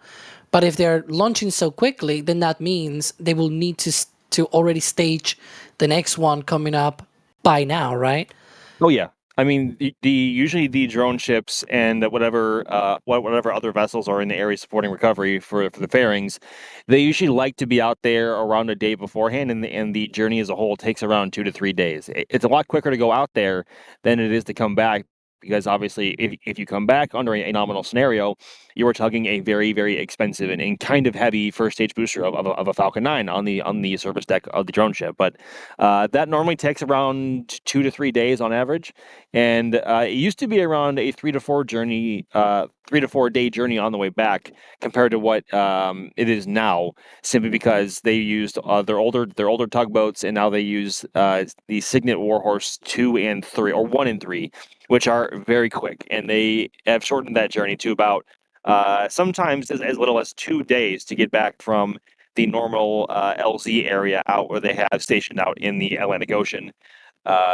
But if they're launching so quickly, then that means they will need to already stage the next one coming up by now, right? Oh yeah. I mean, usually the drone ships and whatever other vessels are in the area supporting recovery for the fairings, they usually like to be out there around a day beforehand, and the journey as a whole takes around 2 to 3 days. It's a lot quicker to go out there than it is to come back, because obviously if you come back under a nominal scenario, you are tugging a very, very expensive and kind of heavy first stage booster of a Falcon 9 on the service deck of the drone ship. But that normally takes around 2 to 3 days on average, and it used to be around a 3 to 4 day journey on the way back, compared to what it is now, simply because they used their older tugboats, and now they use the Signet Warhorse 2 and 3, or 1 and 3, which are very quick, and they have shortened that journey to about sometimes as little as 2 days to get back from the normal LZ area out where they have stationed out in the Atlantic Ocean.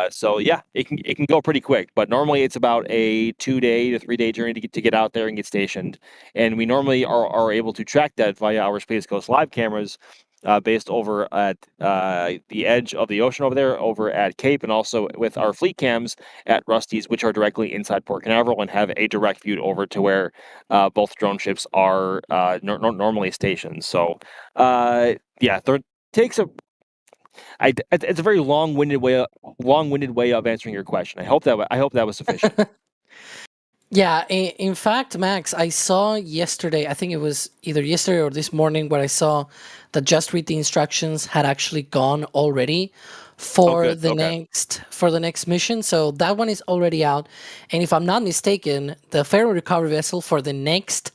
So yeah, it can go pretty quick, but normally it's about a 2-day to 3-day journey to get out there and get stationed. And we normally are able to track that via our Space Coast live cameras, based over at the edge of the ocean over there, over at Cape, and also with our fleet cams at Rusty's, which are directly inside Port Canaveral and have a direct view over to where both drone ships are normally stationed. So yeah, there takes it's a very long-winded way of answering your question. I hope that was sufficient. Yeah, in fact, Max, I saw yesterday, I think it was either yesterday or this morning, where I saw that Just Read the Instructions had actually gone already for the next mission. So that one is already out. And if I'm not mistaken, the ferry recovery vessel for the next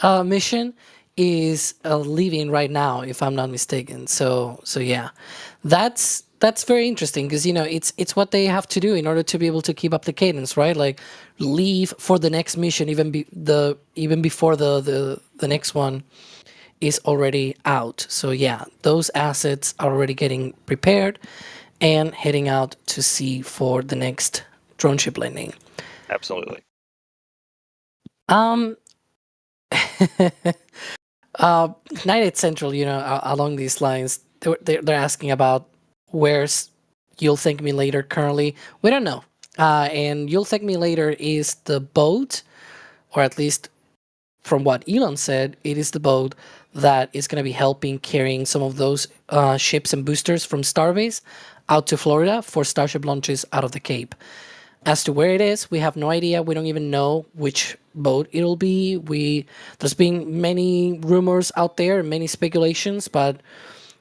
mission is leaving right now, if I'm not mistaken. So yeah, that's very interesting, because, you know, it's what they have to do in order to be able to keep up the cadence, right? Like leave for the next mission even before the next one is already out. So yeah, those assets are already getting prepared and heading out to sea for the next drone ship landing. Absolutely. Night at Central, you know, along these lines, they're asking about where's You'll Thank Me Later currently. We don't know. And You'll Thank Me Later is the boat, or at least from what Elon said, it is the boat that is going to be helping carrying some of those ships and boosters from Starbase out to Florida for Starship launches out of the Cape. As to where it is, we have no idea. We don't even know which boat it'll be. There's been many rumors out there, many speculations, but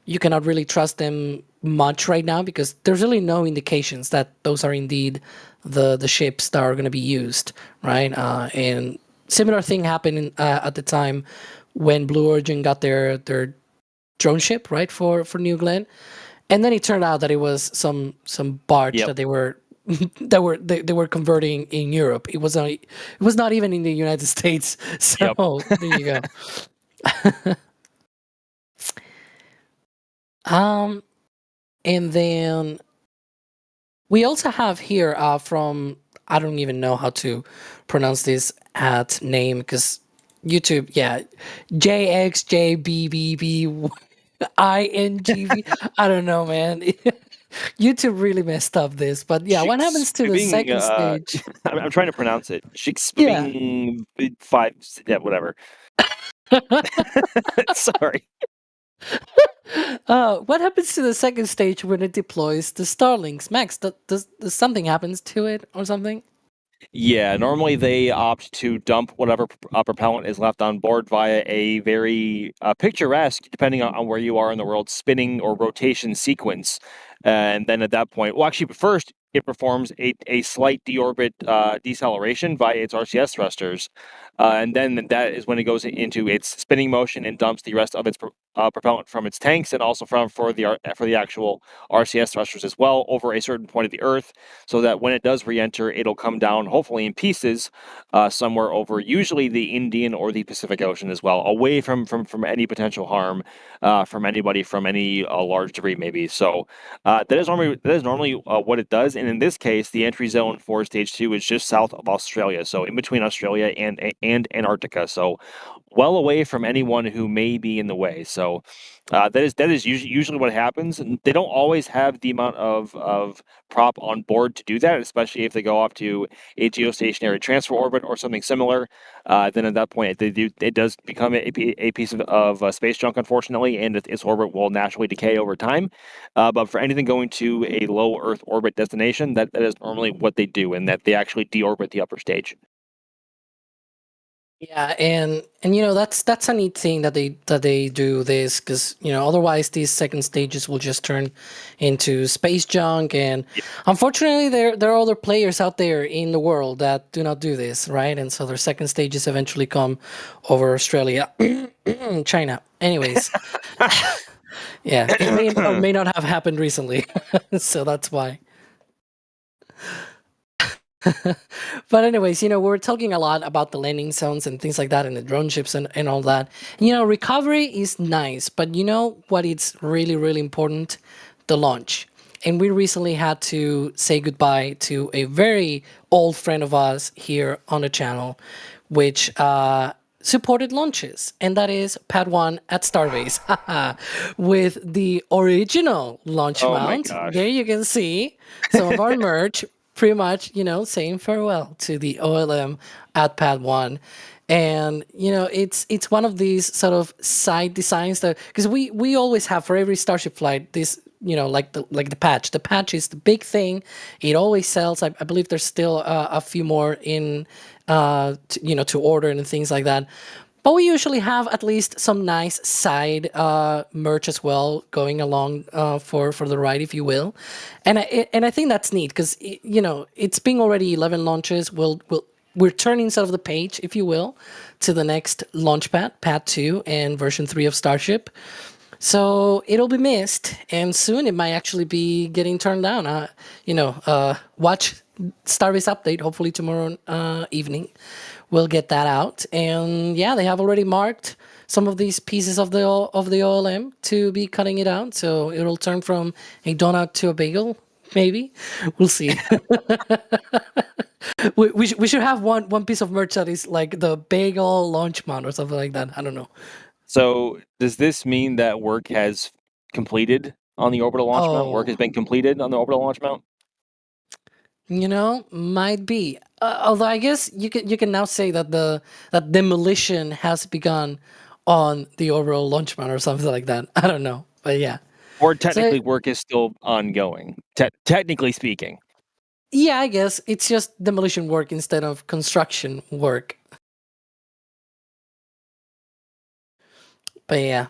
you cannot really trust them much right now, because there's really no indications that those are indeed the ships that are going to be used, right? And similar thing happened at the time when Blue Origin got their drone ship, right, for New Glenn, and then it turned out that it was some barge Yep. that they were they were converting in Europe. It was not even in the United States. So Yep. there you go. And then we also have here from, I don't even know how to pronounce this ad name because YouTube, yeah, JXJBBBINGV. I don't know, man. YouTube really messed up this, but yeah, what happens to the second stage? I'm trying to pronounce it. Yeah. Shiksping 5, yeah, whatever. Sorry. What happens to the second stage when it deploys the Starlinks? Max, does something happens to it or something? Yeah, normally they opt to dump whatever propellant is left on board via a very picturesque, depending on where you are in the world, spinning or rotation sequence. And then at that point, well, actually, first it performs a slight deorbit deceleration via its RCS thrusters. And then that is when it goes into its spinning motion and dumps the rest of its propellant from its tanks and also for the actual RCS thrusters as well over a certain point of the Earth, so that when it does re-enter, it'll come down hopefully in pieces somewhere over usually the Indian or the Pacific Ocean as well, away from any potential harm from anybody from any large debris maybe. So that is normally what it does. And in this case, the entry zone for stage 2 is just south of Australia, so in between Australia and Antarctica. So well away from anyone who may be in the way. So that is usually what happens. And they don't always have the amount of prop on board to do that, especially if they go off to a geostationary transfer orbit or something similar. Then at that point, it does become a piece of space junk, unfortunately, and its orbit will naturally decay over time. But for anything going to a low Earth orbit destination, that is normally what they do, and that they actually deorbit the upper stage. Yeah, and that's a neat thing that they do this, because otherwise these second stages will just turn into space junk, and unfortunately there are other players out there in the world that do not do this, right? And so their second stages eventually come over Australia, China. Anyways, yeah, it may or may not have happened recently, so that's why. But anyways, we were talking a lot about the landing zones and things like that, and the drone ships and all that. Recovery is nice, but what it's really, really important? The launch. And we recently had to say goodbye to a very old friend of us here on the channel, which supported launches, and that is Pad 1 at Starbase with the original launch Oh my mount. gosh. There you can see some of our merch, pretty much, saying farewell to the OLM at Pad 1. And it's one of these sort of side designs that, because we always have for every Starship flight this, like the patch. The patch is the big thing. It always sells. I believe there's still a few more in to order and things like that. But we usually have at least some nice side merch as well going along for the ride, if you will. And I think that's neat because it's been already 11 launches. We're turning sort of the page, if you will, to the next launch pad, Pad 2 and version 3 of Starship. So it'll be missed, and soon it might actually be getting turned down. Watch Starbase update. Hopefully tomorrow evening, we'll get that out. And yeah, they have already marked some of these pieces of the OLM to be cutting it out. So it'll turn from a donut to a bagel. Maybe we'll see. we should have one piece of merch that is like the bagel launch mount or something like that. I don't know. So does this mean that work has completed on the orbital launch mount? Work has been completed on the orbital launch mount? Might be. Although I guess you can now say that that demolition has begun on the orbital launch mount or something like that. I don't know, but yeah. Or technically, work is still ongoing. Technically speaking. Yeah, I guess it's just demolition work instead of construction work. But yeah.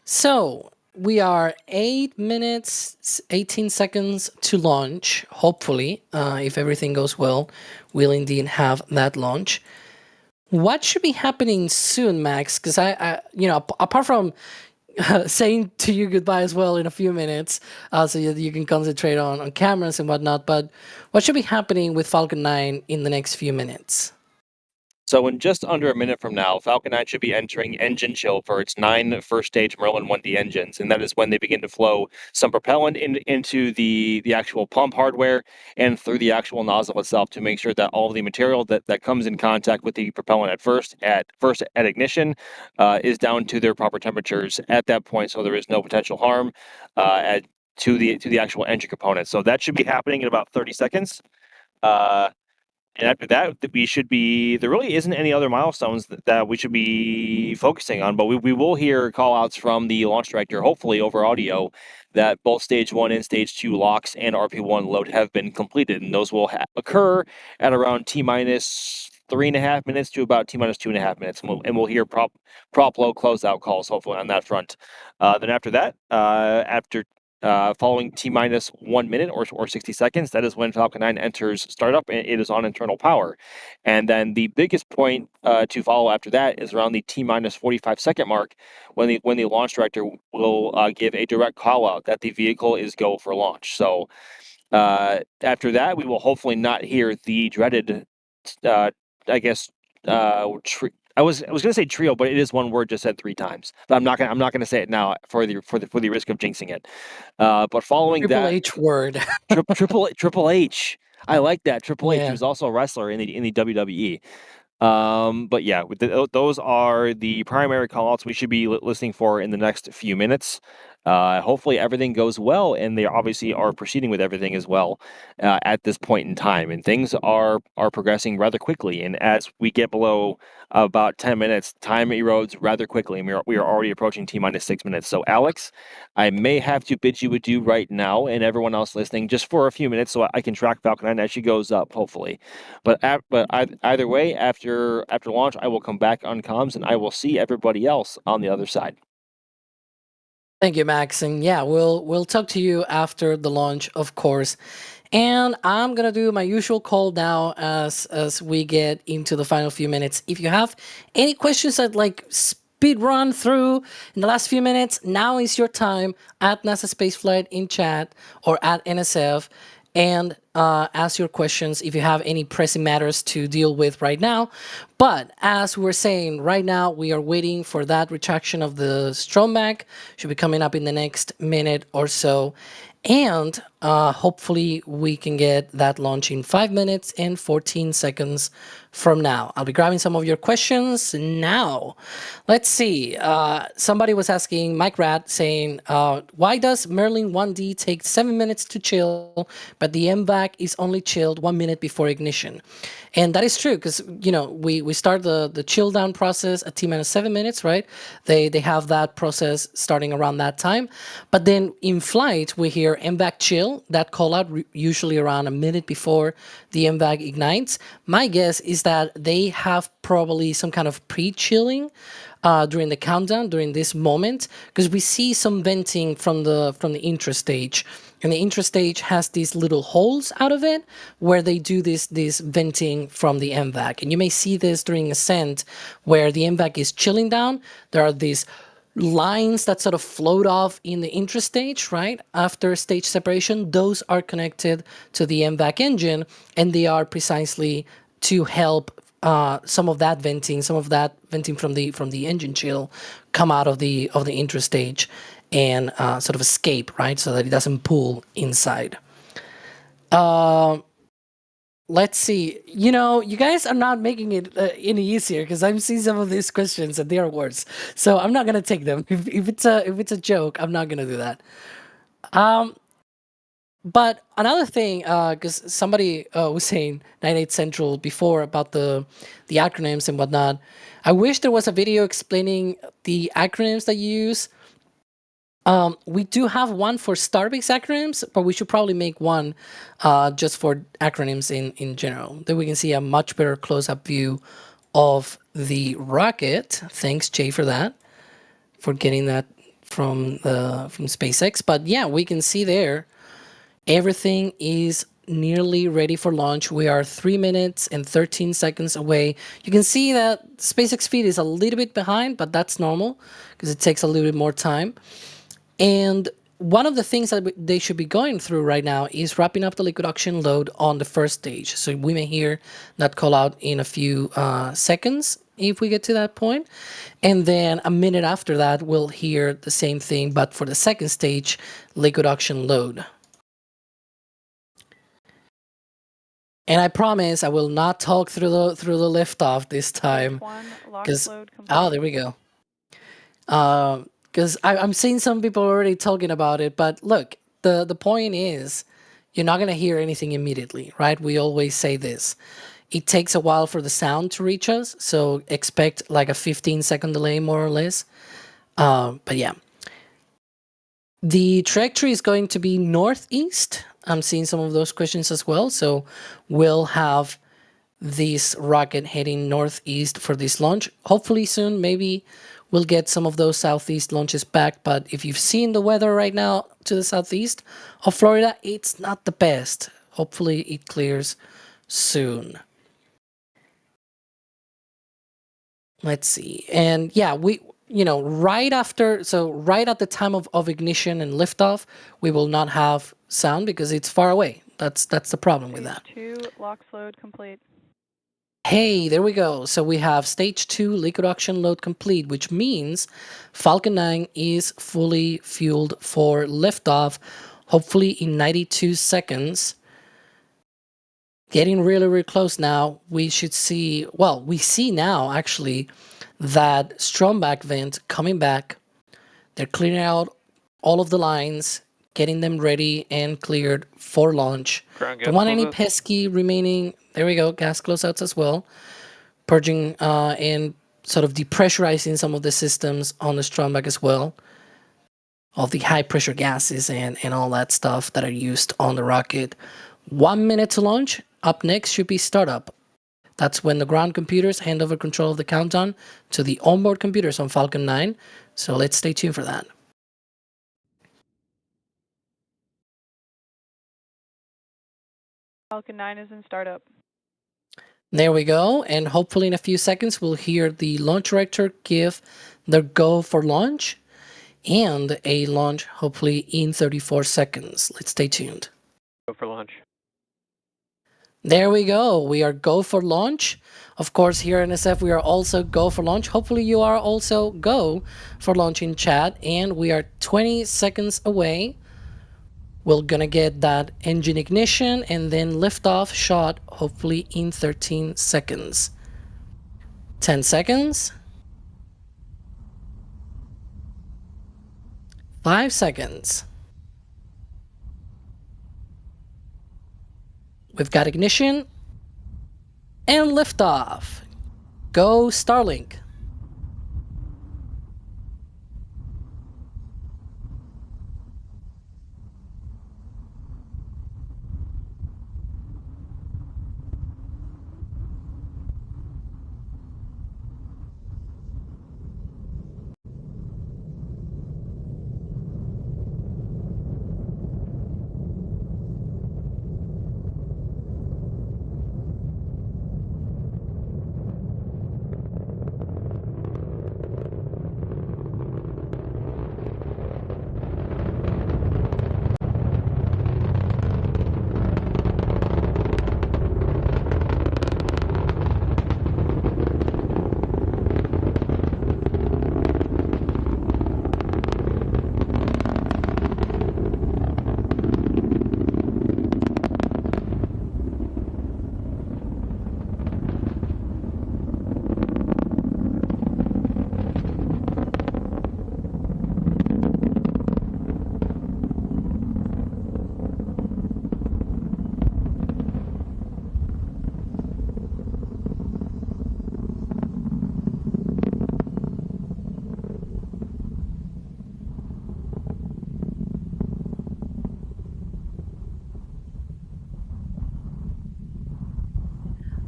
So we are 8 minutes, 18 seconds to launch. Hopefully, if everything goes well, we'll indeed have that launch. What should be happening soon, Max? Because apart from saying to you goodbye as well in a few minutes, so you can concentrate on cameras and whatnot. But what should be happening with Falcon 9 in the next few minutes? So in just under a minute from now, Falcon 9 should be entering engine chill for its 9 first-stage Merlin 1D engines, and that is when they begin to flow some propellant into the actual pump hardware and through the actual nozzle itself to make sure that all of the material that comes in contact with the propellant at first at ignition is down to their proper temperatures at that point, so there is no potential harm to the actual engine component. So that should be happening in about 30 seconds. And after that, we should be. There really isn't any other milestones that we should be focusing on, but we will hear call outs from the launch director, hopefully over audio, that both stage 1 and stage 2 locks and RP1 load have been completed, and those will occur at around T minus 3.5 minutes to about T minus 2.5 minutes, and we'll hear prop load closeout calls hopefully on that front. Then after that, following T minus 1 minute or 60 seconds, that is when Falcon 9 enters startup and it is on internal power. And then the biggest point to follow after that is around the T minus 45 second mark when the launch director will give a direct call out that the vehicle is go for launch. So after that, we will hopefully not hear the dreaded, I was gonna say trio, but it is one word just said 3 times. But I'm not gonna say it now for the risk of jinxing it. But following Triple that, H word. Triple H. I like that. Triple H. He Yeah. was also a wrestler in the WWE. But yeah, those are the primary callouts we should be listening for in the next few minutes. Hopefully everything goes well, and they obviously are proceeding with everything as well at this point in time, and things are progressing rather quickly. And as we get below about 10 minutes, time erodes rather quickly, and we are already approaching T minus 6 minutes. So Alex, I may have to bid you adieu right now, and everyone else listening, just for a few minutes, so I can track Falcon 9 as she goes up, hopefully. But either way, after launch, I will come back on comms, and I will see everybody else on the other side. Thank you, Max. And yeah, we'll talk to you after the launch, of course. And I'm gonna do my usual call now as we get into the final few minutes. If you have any questions I'd like speed run through in the last few minutes, now is your time at NASA Spaceflight in chat or at NSF, and ask your questions if you have any pressing matters to deal with right now. But as we're saying, right now we are waiting for that retraction of the Strombak. Should be coming up in the next minute or so. And hopefully we can get that launch in 5 minutes and 14 seconds from now. I'll be grabbing some of your questions now. Let's see. Somebody was asking, Mike Rat, saying, why does Merlin 1D take 7 minutes to chill, but the MVAC is only chilled 1 minute before ignition? And that is true because, we start the chill down process at T minus 7 minutes, right? They have that process starting around that time. But then in flight, we hear MVAC chill, that call out usually around a minute before the MVAC ignites. My guess is that they have probably some kind of pre-chilling during the countdown, during this moment, because we see some venting from the intrastage. And the intrastage has these little holes out of it where they do this venting from the MVAC. And you may see this during ascent where the MVAC is chilling down. There are these lines that sort of float off in the intrastage, right? After stage separation, those are connected to the MVAC engine, and they are precisely to help some of that venting from the engine chill come out of the intrastage and sort of escape, right? So that it doesn't pull inside. Let's see. You guys are not making it any easier because I'm seeing some of these questions and they are worse. So I'm not gonna take them. If it's a joke, I'm not gonna do that. But another thing, because somebody was saying 98 Central before about the acronyms and whatnot. I wish there was a video explaining the acronyms that you use. We do have one for Starbase acronyms, but we should probably make one just for acronyms in general. Then we can see a much better close-up view of the rocket. Thanks, Jay, for that, for getting that from SpaceX. But yeah, we can see there everything is nearly ready for launch. We are 3 minutes and 13 seconds away. You can see that SpaceX feed is a little bit behind, but that's normal because it takes a little bit more time. And one of the things that they should be going through right now is wrapping up the liquid oxygen load on the first stage. So we may hear that call out in a few seconds if we get to that point. And then a minute after that, we'll hear the same thing, but for the second stage, liquid oxygen load. And I promise I will not talk through the liftoff this time. Oh, there we go. Because I'm seeing some people already talking about it, but look, the point is, you're not gonna hear anything immediately, right? We always say this. It takes a while for the sound to reach us, so expect like a 15-second delay, more or less. But yeah. The trajectory is going to be northeast. I'm seeing some of those questions as well. So we'll have this rocket heading northeast for this launch. Hopefully soon, maybe we'll get some of those southeast launches back. But if you've seen the weather right now to the southeast of Florida, it's not the best. Hopefully it clears soon. Let's see. And yeah, right after, so right at the time of ignition and liftoff, we will not have sound because it's far away. That's the problem with that. Stage 2 LOX load complete. Hey, there we go. So we have stage 2 liquid oxygen load complete, which means Falcon 9 is fully fueled for liftoff, hopefully in 92 seconds. Getting really, really close now. We should see, well, we see now actually that Stromback vent coming back. They're clearing out all of the lines, getting them ready and cleared for launch. Don't want any pesky remaining, there we go, gas closeouts as well. Purging and sort of depressurizing some of the systems on the Stromback as well. All the high pressure gases and all that stuff that are used on the rocket. 1 minute to launch. Up next should be startup. That's when the ground computers hand over control of the countdown to the onboard computers on Falcon 9. So let's stay tuned for that. Falcon 9 is in startup. There we go. And hopefully in a few seconds, we'll hear the launch director give their go for launch and a launch hopefully in 34 seconds. Let's stay tuned. Go for launch. There we go. We are go for launch. Of course, here in SF, we are also go for launch. Hopefully you are also go for launch in chat. And we are 20 seconds away. We're gonna get that engine ignition and then liftoff shot, hopefully in 13 seconds. 10 seconds. 5 seconds. We've got ignition and liftoff. Go Starlink.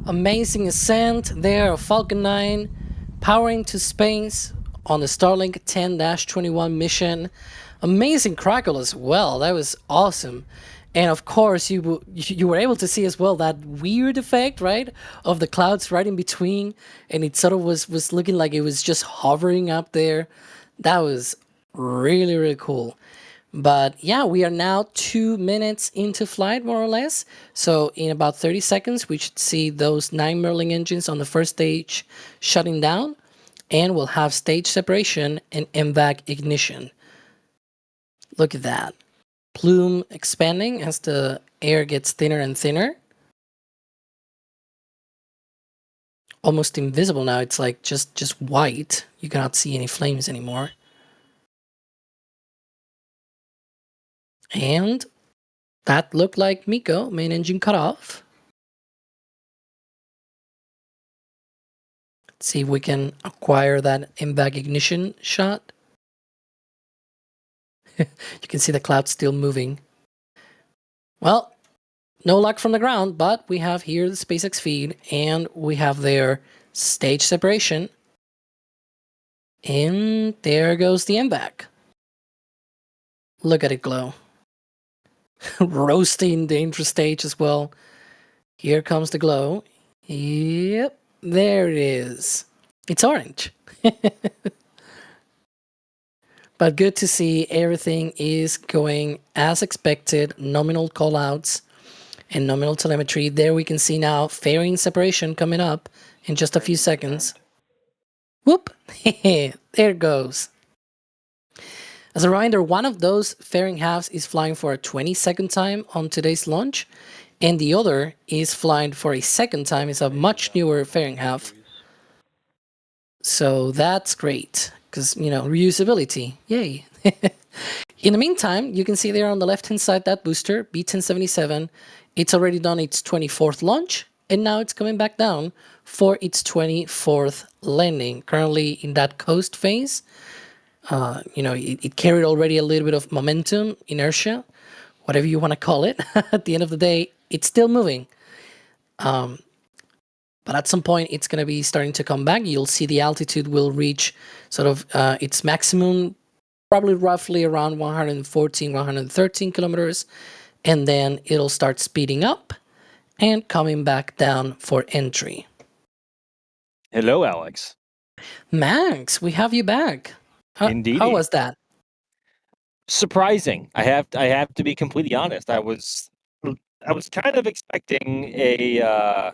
Amazing ascent there of Falcon 9 powering to space on the Starlink 10-21 mission. Amazing crackle as well. That was awesome. And of course, you were able to see as well that weird effect, right, of the clouds right in between, and it sort of was looking like it was just hovering up there. That was really cool. But yeah, we are now 2 minutes into flight, more or less. So in about 30 seconds, we should see those 9 Merlin engines on the first stage shutting down, and we'll have stage separation and MVAC ignition. Look at that. Plume expanding as the air gets thinner and thinner. Almost invisible now. It's like just white. You cannot see any flames anymore. And that looked like Miko, main engine cut off. Let's see if we can acquire that MVAC ignition shot. You can see the cloud still moving. Well, no luck from the ground, but we have here the SpaceX feed, and we have their stage separation. And there goes the MVAC. Look at it glow. Roasting the intrastage as well. Here comes the glow. Yep, there it is. It's orange. But good to see everything is going as expected. Nominal callouts and nominal telemetry. There we can see now fairing separation coming up in just a few seconds. Whoop! There it goes. As a reminder, one of those fairing halves is flying for a 22nd time on today's launch, and the other is flying for a second time. It's a much newer fairing half. So that's great, because, you know, reusability, yay. In the meantime, you can see there on the left-hand side that booster, B1077, it's already done its 24th launch, and now it's coming back down for its 24th landing, currently in that coast phase. You know, it carried already a little bit of momentum, inertia, whatever you want to call it. At the end of the day, it's still moving. But at some point, it's going to be starting to come back. You'll see the altitude will reach sort of its maximum, probably roughly around 114, 113 kilometers. And then it'll start speeding up and coming back down for entry. Hello, Alex. Max, we have you back. Indeed. How was that? Surprising. I have to be completely honest. I was kind of expecting a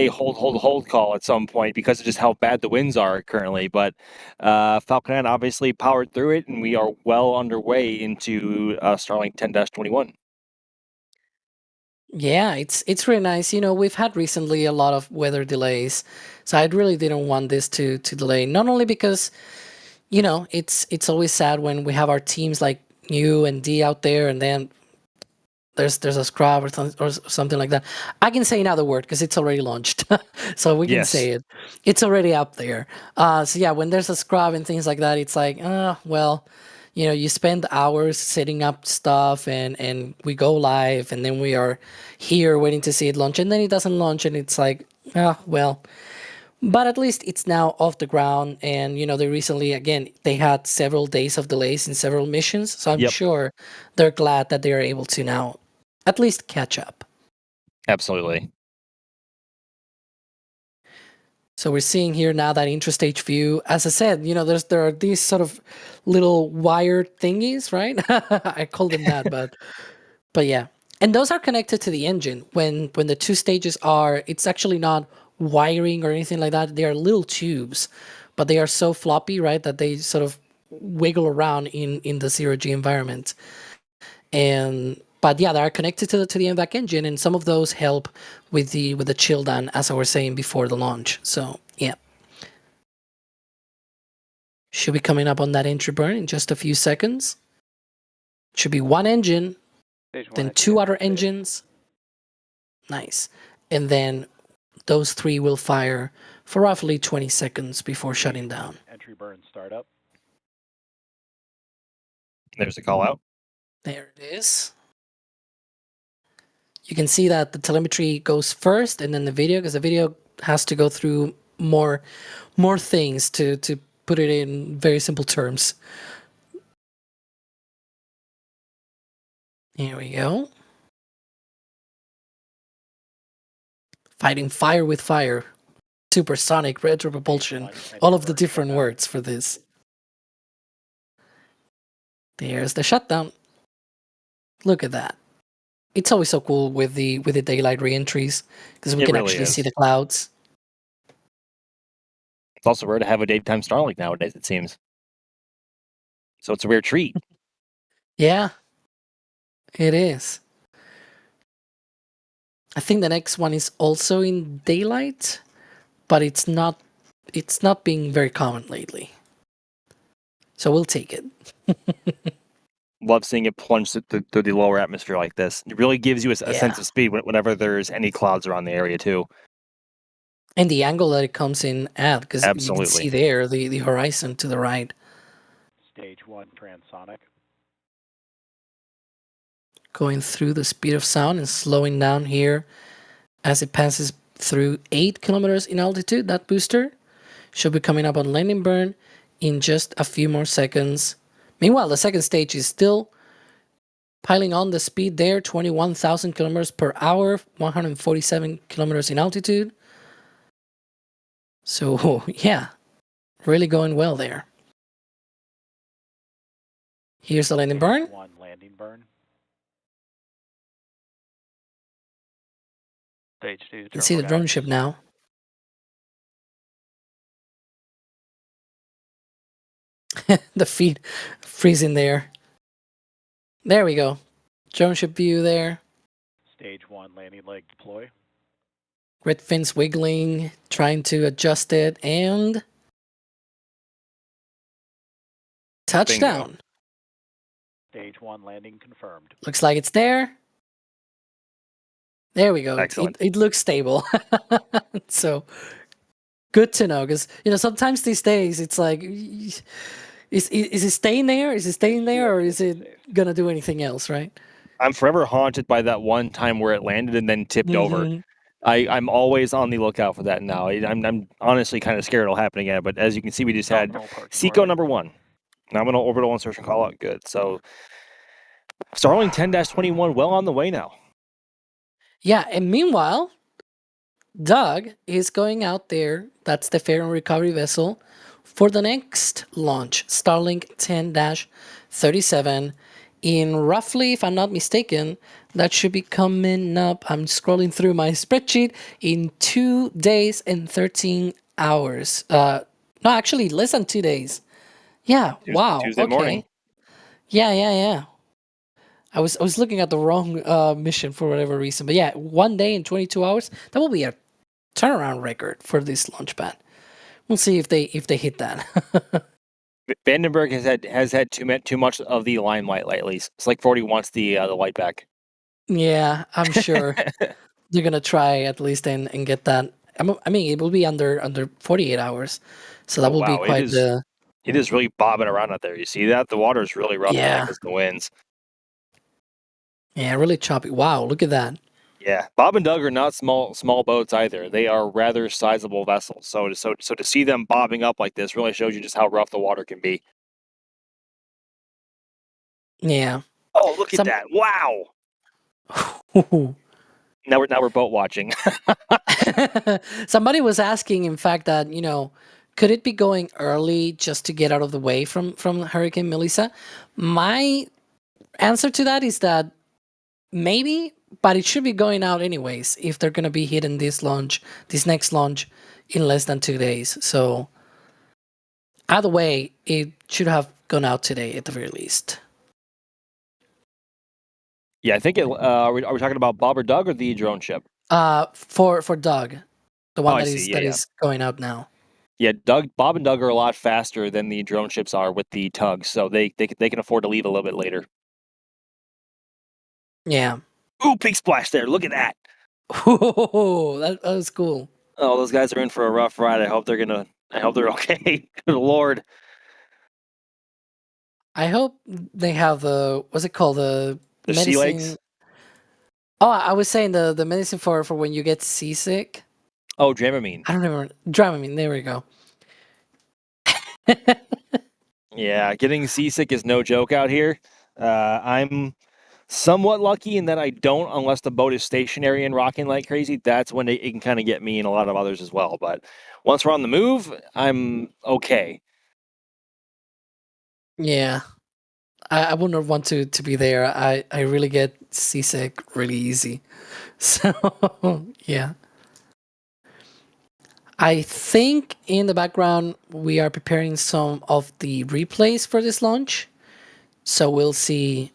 hold call at some point because of just how bad the winds are currently. But Falcon obviously powered through it, and we are well underway into Starlink 10-21. Yeah, it's really nice. You know, we've had recently a lot of weather delays, so I really didn't want this to delay. Not only because, you know, it's always sad when we have our teams like you and D out there, and then there's a scrub or something like that. I can say another word because it's already launched, so we can say it. It's already up there. So yeah, when there's a scrub and things like that, it's like, well, you know, you spend hours setting up stuff, and we go live, and then we are here waiting to see it launch, and then it doesn't launch, and it's like, well. But at least it's now off the ground, and, you know, they recently, again, they had several days of delays in several missions, so I'm sure they're glad that they are able to now at least catch up. Absolutely. So we're seeing here now that intrastage view. As I said, you know, there are these sort of little wire thingies, right? I call them that, but yeah. And those are connected to the engine. When the two stages are, it's actually not wiring or anything like that. They are little tubes, but they are so floppy, right, that they sort of wiggle around in the zero-G environment. But yeah, they are connected to the MVAC engine, and some of those help with the chill down, as I was saying before the launch. So yeah, should be coming up on that entry burn in just a few seconds. Should be one engine, then two other engines. Nice, and then those three will fire for roughly 20 seconds before shutting down. Entry burn startup. There's a call out. There it is. You can see that the telemetry goes first, and then the video, because the video has to go through more things to put it in very simple terms. Here we go. fighting fire with fire, supersonic, retro propulsion, all of the different words for this. There's the shutdown. Look at that. It's always so cool with the daylight re-entries because we It can really actually is. see the clouds. It's also rare to have a daytime Starlink nowadays, it seems. So it's a rare treat. Yeah, it is. I think the next one is also in daylight, but it's not being very common lately. So we'll take it. Love seeing it plunge through the lower atmosphere like this. It really gives you a Yeah. sense of speed whenever there's any clouds around the area too. And the angle that it comes in at, because you can Absolutely. see there the horizon to the right. Stage 1 transonic. Going through the speed of sound and slowing down here as it passes through 8 kilometers in altitude. That booster should be coming up on landing burn in just a few more seconds. Meanwhile, the second stage is still piling on the speed there, 21,000 kilometers per hour, 147 kilometers in altitude. So, yeah, really going well there. Here's the landing burn. Stage 1 landing burn. Stage 2 You can see the drone ship now. The feet freezing there. There we go. Drone ship view there. Stage 1 landing leg deploy. Red fins wiggling, trying to adjust it, and touchdown. Stage 1 landing confirmed. Looks like it's there. There we go. Excellent. It looks stable. So good to know, because sometimes these days it's like, is it staying there? Is it staying there, or is it gonna do anything else? Right? I'm forever haunted by that one time where it landed and then tipped over. I'm always on the lookout for that now. I'm honestly kind of scared it'll happen again. But as you can see, we just had SECO number 1. Nominal orbital insertion call out. Good. So Starlink 10-21 well on the way now. Yeah, and meanwhile, Doug is going out there. That's the fair and recovery vessel for the next launch, Starlink 10-37. In roughly, if I'm not mistaken, that should be coming up. I'm scrolling through my spreadsheet in 2 days and 13 hours. No, actually, less than 2 days. Yeah. Wow. Tuesday okay. morning. Yeah. I was looking at the wrong mission for whatever reason, but yeah, 1 day and 22 hours. That will be a turnaround record for this launch pad. We'll see if they hit that. Vandenberg has had too much of the limelight lately. It's like 40 wants the light back. Yeah, I'm sure they're gonna try at least and get that. I mean, it will be under 48 hours, so that will be quite the. It is really bobbing around out there. You see that? The water is really rough Yeah. because of the winds. Yeah, really choppy. Wow, look at that. Yeah, Bob and Doug are not small boats either. They are rather sizable vessels. So to see them bobbing up like this really shows you just how rough the water can be. Yeah. Oh, look at that! Wow. Now we're boat watching. Somebody was asking, in fact, that could it be going early just to get out of the way from Hurricane Melissa? My answer to that is that maybe, but it should be going out anyways if they're going to be hitting this next launch in less than 2 days. So either way, it should have gone out today at the very least. Yeah, I think it. Are we talking about Bob or Doug or the drone ship? For Doug, the one I that see. is going out now. Yeah, Bob and Doug are a lot faster than the drone ships are with the tugs, so they can afford to leave a little bit later. Yeah. Ooh, big splash there! Look at that. Ooh, that was cool. Oh, those guys are in for a rough ride. I hope they're okay. Good Lord. I hope they have what's it called, the medicine. Sea legs. Oh, I was saying the medicine for when you get seasick. Oh, Dramamine. I don't remember. Dramamine. There we go. Yeah, getting seasick is no joke out here. I'm somewhat lucky in that I don't, unless the boat is stationary and rocking like crazy. That's when it can kind of get me and a lot of others as well. But once we're on the move, I'm okay. Yeah. I wouldn't want to be there. I really get seasick really easy. So, yeah. I think in the background we are preparing some of the replays for this launch. So we'll see.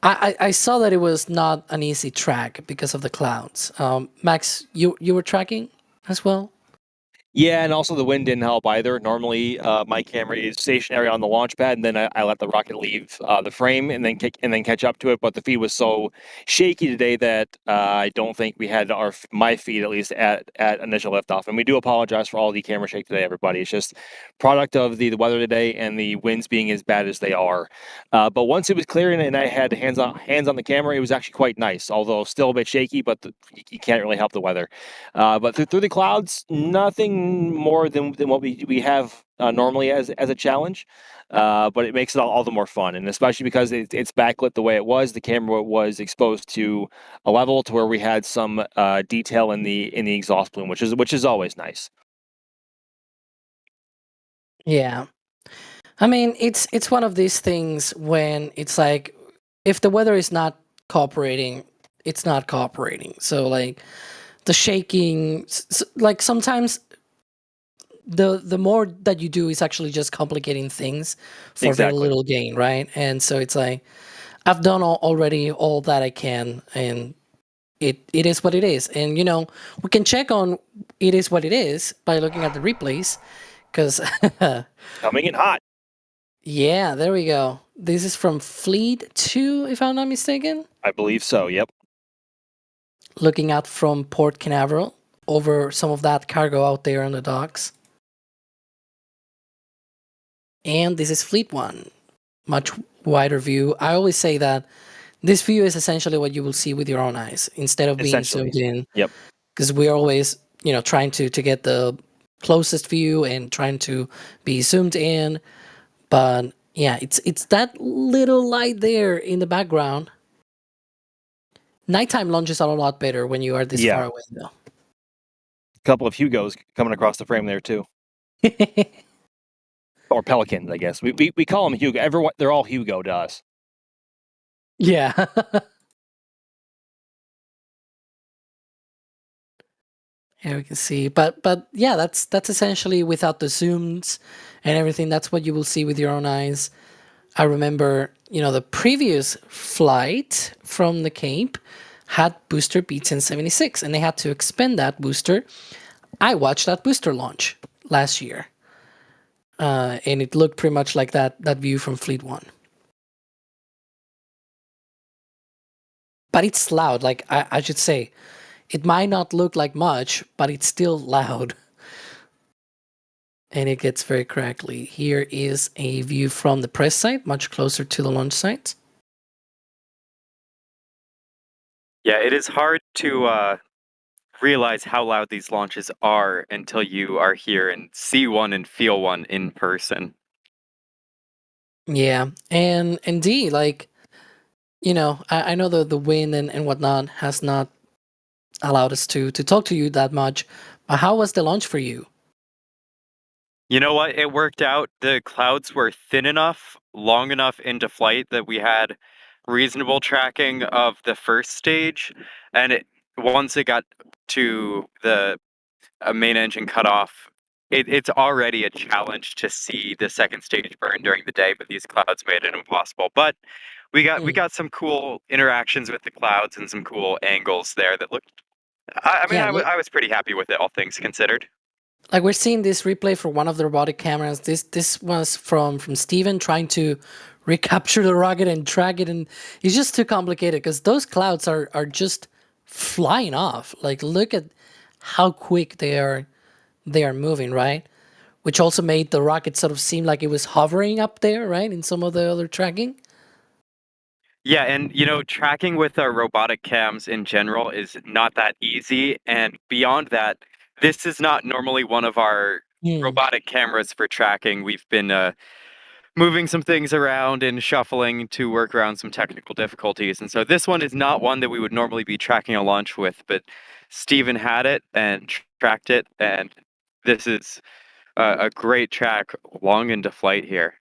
I saw that it was not an easy track because of the clouds. Max, you were tracking as well? Yeah, and also the wind didn't help either. Normally, my camera is stationary on the launch pad, and then I let the rocket leave the frame and then catch up to it. But the feed was so shaky today that I don't think we had my feed at least at initial liftoff. And we do apologize for all the camera shake today, everybody. It's just product of the weather today and the winds being as bad as they are. But once it was clear and I had hands on the camera, it was actually quite nice. Although still a bit shaky, but you can't really help the weather. But through the clouds, nothing more than what we have normally as a challenge. But it makes it all the more fun, and especially because it's backlit the way it was. The camera was exposed to a level to where we had some detail in the exhaust plume, which is always nice. Yeah. I mean, it's one of these things when it's like if the weather is not cooperating, it's not cooperating. So like the shaking, like sometimes the more that you do is actually just complicating things for very Exactly. little gain, right? And so it's like I've done already all that I can, and it is what it is. And we can check on it is what it is by looking at the replays, because Coming in hot. yeah, there we go. This is from Fleet 2, if I'm not mistaken. I believe so. Yep. Looking out from Port Canaveral over some of that cargo out there on the docks. And this is Fleet 1, much wider view. I always say that this view is essentially what you will see with your own eyes instead of being zoomed in. Yep. Because we're always, trying to get the closest view and trying to be zoomed in. But yeah, it's that little light there in the background. Nighttime launches are a lot better when you are this far away, though. A couple of Hugos coming across the frame there too. Or Pelicans, I guess. We call them Hugo. Everyone, they're all Hugo to us. Yeah. Here we can see, but yeah, that's essentially without the zooms and everything. That's what you will see with your own eyes. I remember, the previous flight from the Cape had booster B1076, and they had to expand that booster. I watched that booster launch last year. And it looked pretty much like that view from Fleet 1. But it's loud, like I should say. It might not look like much, but it's still loud. And it gets very crackly. Here is a view from the press site, much closer to the launch site. Yeah, it is hard to realize how loud these launches are until you are here and see one and feel one in person. Yeah, and indeed, like, I know the wind and whatnot has not allowed us to talk to you that much, but how was the launch for you? You know what? It worked out. The clouds were thin enough, long enough into flight that we had reasonable tracking of the first stage. And once it got to the main engine cutoff, it's already a challenge to see the second stage burn during the day, but these clouds made it impossible. But we got some cool interactions with the clouds and some cool angles there that looked. I was pretty happy with it, all things considered. Like we're seeing this replay for one of the robotic cameras. This was from Steven trying to recapture the rocket and track it, and it's just too complicated because those clouds are just flying off. Like look at how quick they are moving, right? Which also made the rocket sort of seem like it was hovering up there, right? In some of the other tracking. Yeah, and tracking with our robotic cams in general is not that easy. And beyond that, this is not normally one of our robotic cameras for tracking. We've been moving some things around and shuffling to work around some technical difficulties. And so this one is not one that we would normally be tracking a launch with, but Steven had it and tracked it, and this is a great track long into flight here.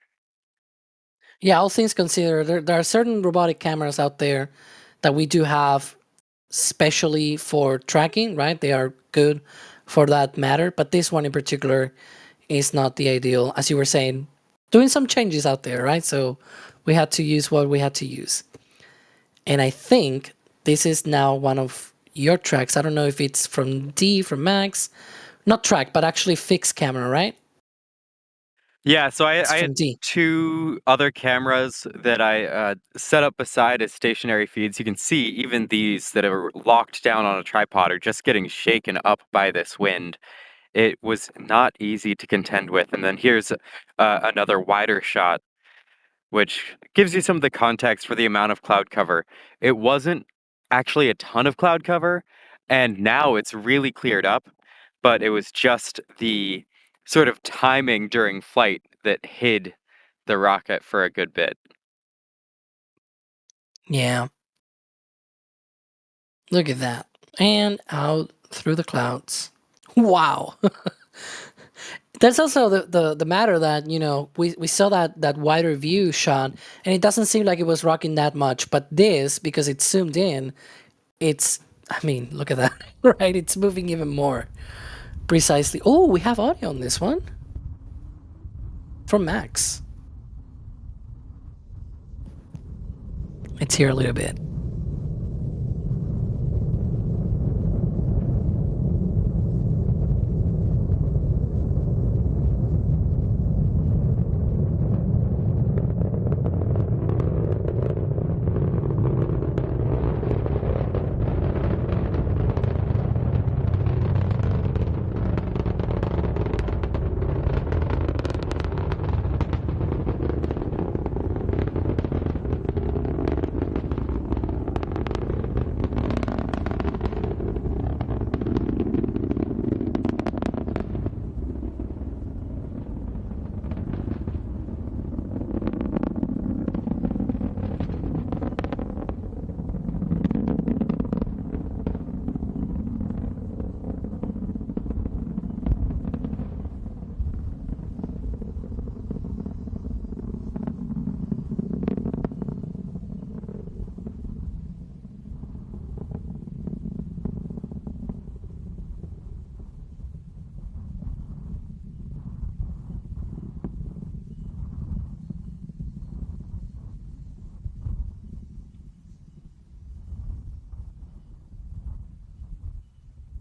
Yeah, all things considered, there are certain robotic cameras out there that we do have specially for tracking, right? They are good for that matter, but this one in particular is not the ideal. As you were saying, doing some changes out there, right? So we had to use what we had to use. And I think this is now one of your tracks. I don't know if it's from Max, not track, but actually fixed camera, right? Yeah, so I It's from had D. 2 other cameras that I set up beside as stationary feeds. You can see even these that are locked down on a tripod are just getting shaken up by this wind. It was not easy to contend with. And then here's another wider shot, which gives you some of the context for the amount of cloud cover. It wasn't actually a ton of cloud cover, and now it's really cleared up, but it was just the sort of timing during flight that hid the rocket for a good bit. Yeah. Look at that. And out through the clouds. Wow. There's also the matter that, we saw that wider view shot, and it doesn't seem like it was rocking that much. But this, because it's zoomed in, look at that, right? It's moving even more precisely. Oh, we have audio on this one from Max. Let's hear a little bit.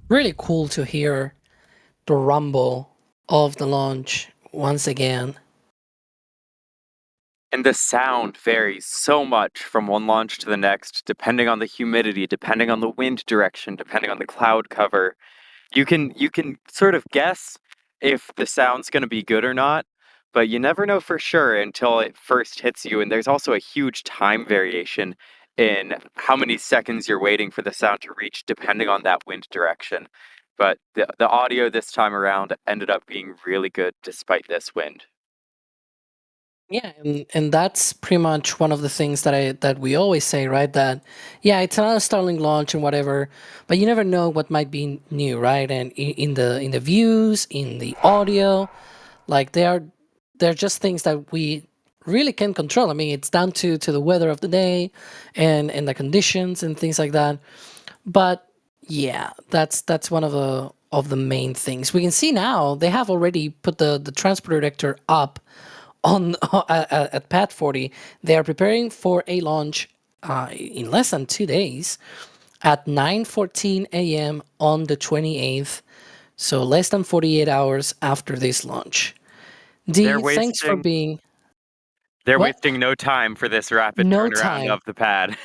Really cool to hear the rumble of the launch once again. And the sound varies so much from one launch to the next, depending on the humidity, depending on the wind direction, depending on the cloud cover. You can sort of guess if the sound's going to be good or not, but you never know for sure until it first hits you. And there's also a huge time variation in how many seconds you're waiting for the sound to reach, depending on that wind direction. But the audio this time around ended up being really good despite this wind. Yeah, and that's pretty much one of the things that we always say, right? That it's another Starlink launch and whatever, but you never know what might be new, right? And in the views, in the audio, like they're just things that we really can control. I mean, it's down to the weather of the day and the conditions and things like that. But yeah, that's one of the main things. We can see now they have already put the transport detector up on at Pad 40. They are preparing for a launch in less than 2 days at 9:14 a.m. on the 28th. So less than 48 hours after this launch. Thanks for being. They're What? wasting no time for this rapid No turnaround time. of the pad.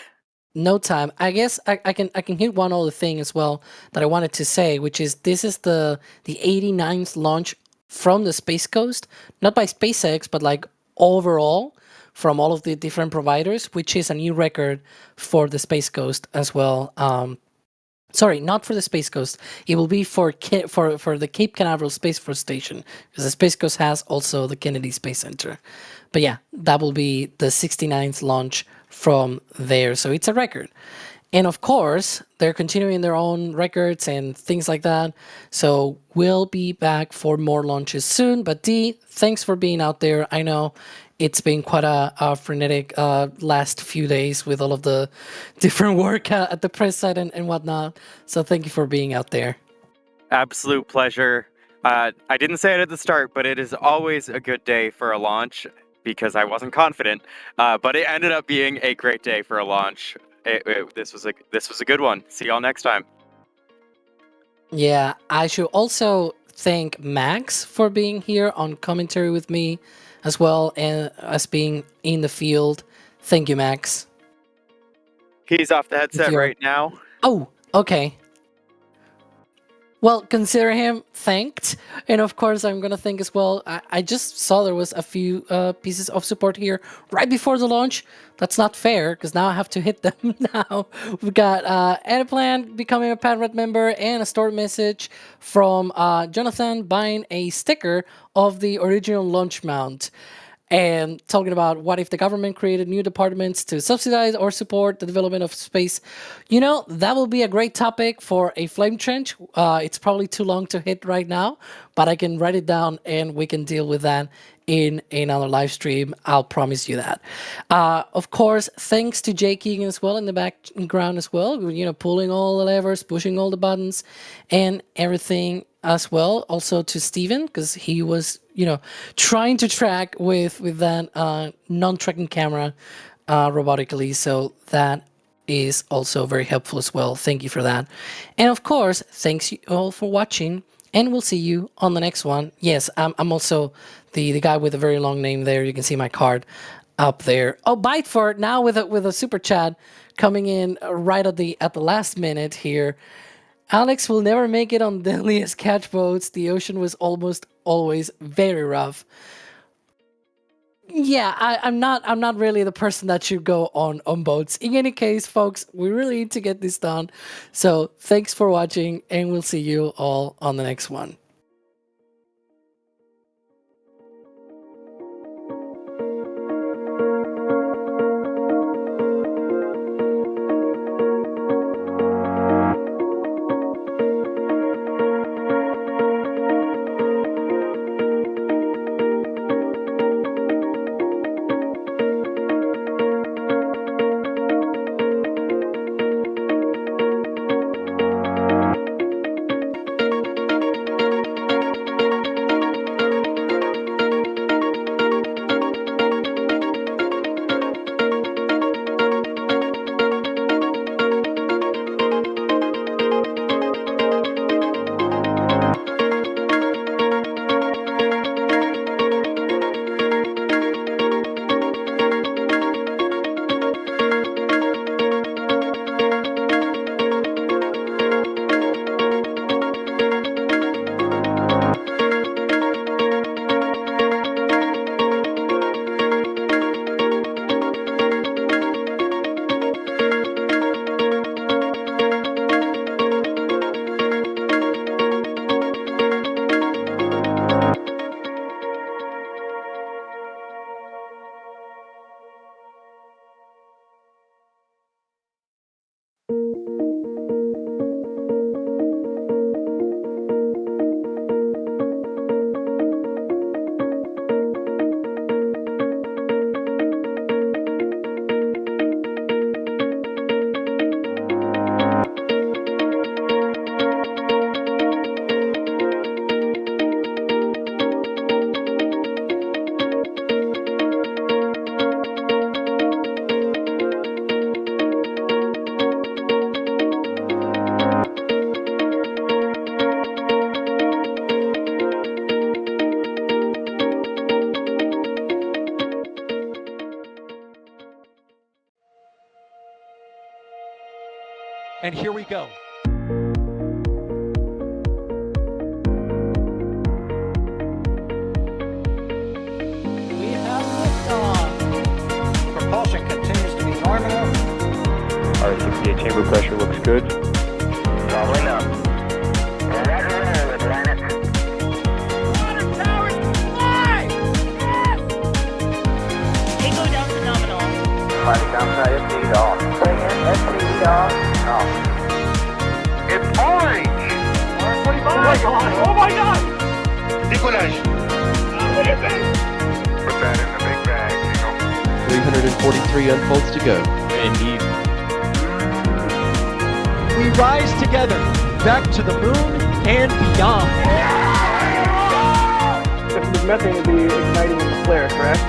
No time. I guess I can hit one other thing as well that I wanted to say, which is this is the 89th launch from the Space Coast, not by SpaceX, but like overall from all of the different providers, which is a new record for the Space Coast as well. Sorry, not for the Space Coast. It will be for the Cape Canaveral Space Force Station, because the Space Coast has also the Kennedy Space Center. But yeah, that will be the 69th launch from there. So it's a record. And of course, they're continuing their own records and things like that. So we'll be back for more launches soon. But Dee, thanks for being out there. I know it's been quite a frenetic last few days with all of the different work at the press site and whatnot. So thank you for being out there. Absolute pleasure. I didn't say it at the start, but it is always a good day for a launch because I wasn't confident. But it ended up being a great day for a launch. This was a good one. See y'all next time. Yeah, I should also thank Max for being here on commentary with me as well, and as being in the field. Thank you, Max. He's off the headset right now. Oh, okay. Well, consider him thanked. And of course, I'm going to thank as well. I just saw there was a few pieces of support here right before the launch. That's not fair, because now I have to hit them now. We've got Ediplan becoming a Padred member, and a stored message from Jonathan buying a sticker of the original launch mount. And talking about what if the government created new departments to subsidize or support the development of space. You know, that will be a great topic for a flame trench. It's probably too long to hit right now, but I can write it down and we can deal with that in another live stream. I'll promise you that. Of course, thanks to Jay Keegan as well in the background as well. You know, pulling all the levers, pushing all the buttons and everything as well. Also to Steven, because he was, you know, trying to track with that non-tracking camera robotically. So that is also very helpful as well. Thank you for that. And of course, thanks you all for watching, and we'll see you on the next one. Yes, I'm also the guy with a very long name there. You can see my card up there. Oh, Biteford now with a super chat coming in right at the last minute here. Alex will never make it on deadliest catch boats. The ocean was almost always very rough. Yeah, I'm not really the person that should go on boats. In any case, folks, we really need to get this done. So thanks for watching, and we'll see you all on the next one. And here we go. We have liftoff. Propulsion continues to be normal. Our 68 chamber pressure looks good. Doubling up. Roger roll with Planet. Tango down to nominal. Flight downside FTE off. Bring in FTE off. It's orange! Oh my god! Oh my god! Decollage. Put that in the big bag, Jingle. 343 unfolds to go. Indeed. We rise together back to the moon and beyond. If the methane would be igniting in the flare, correct?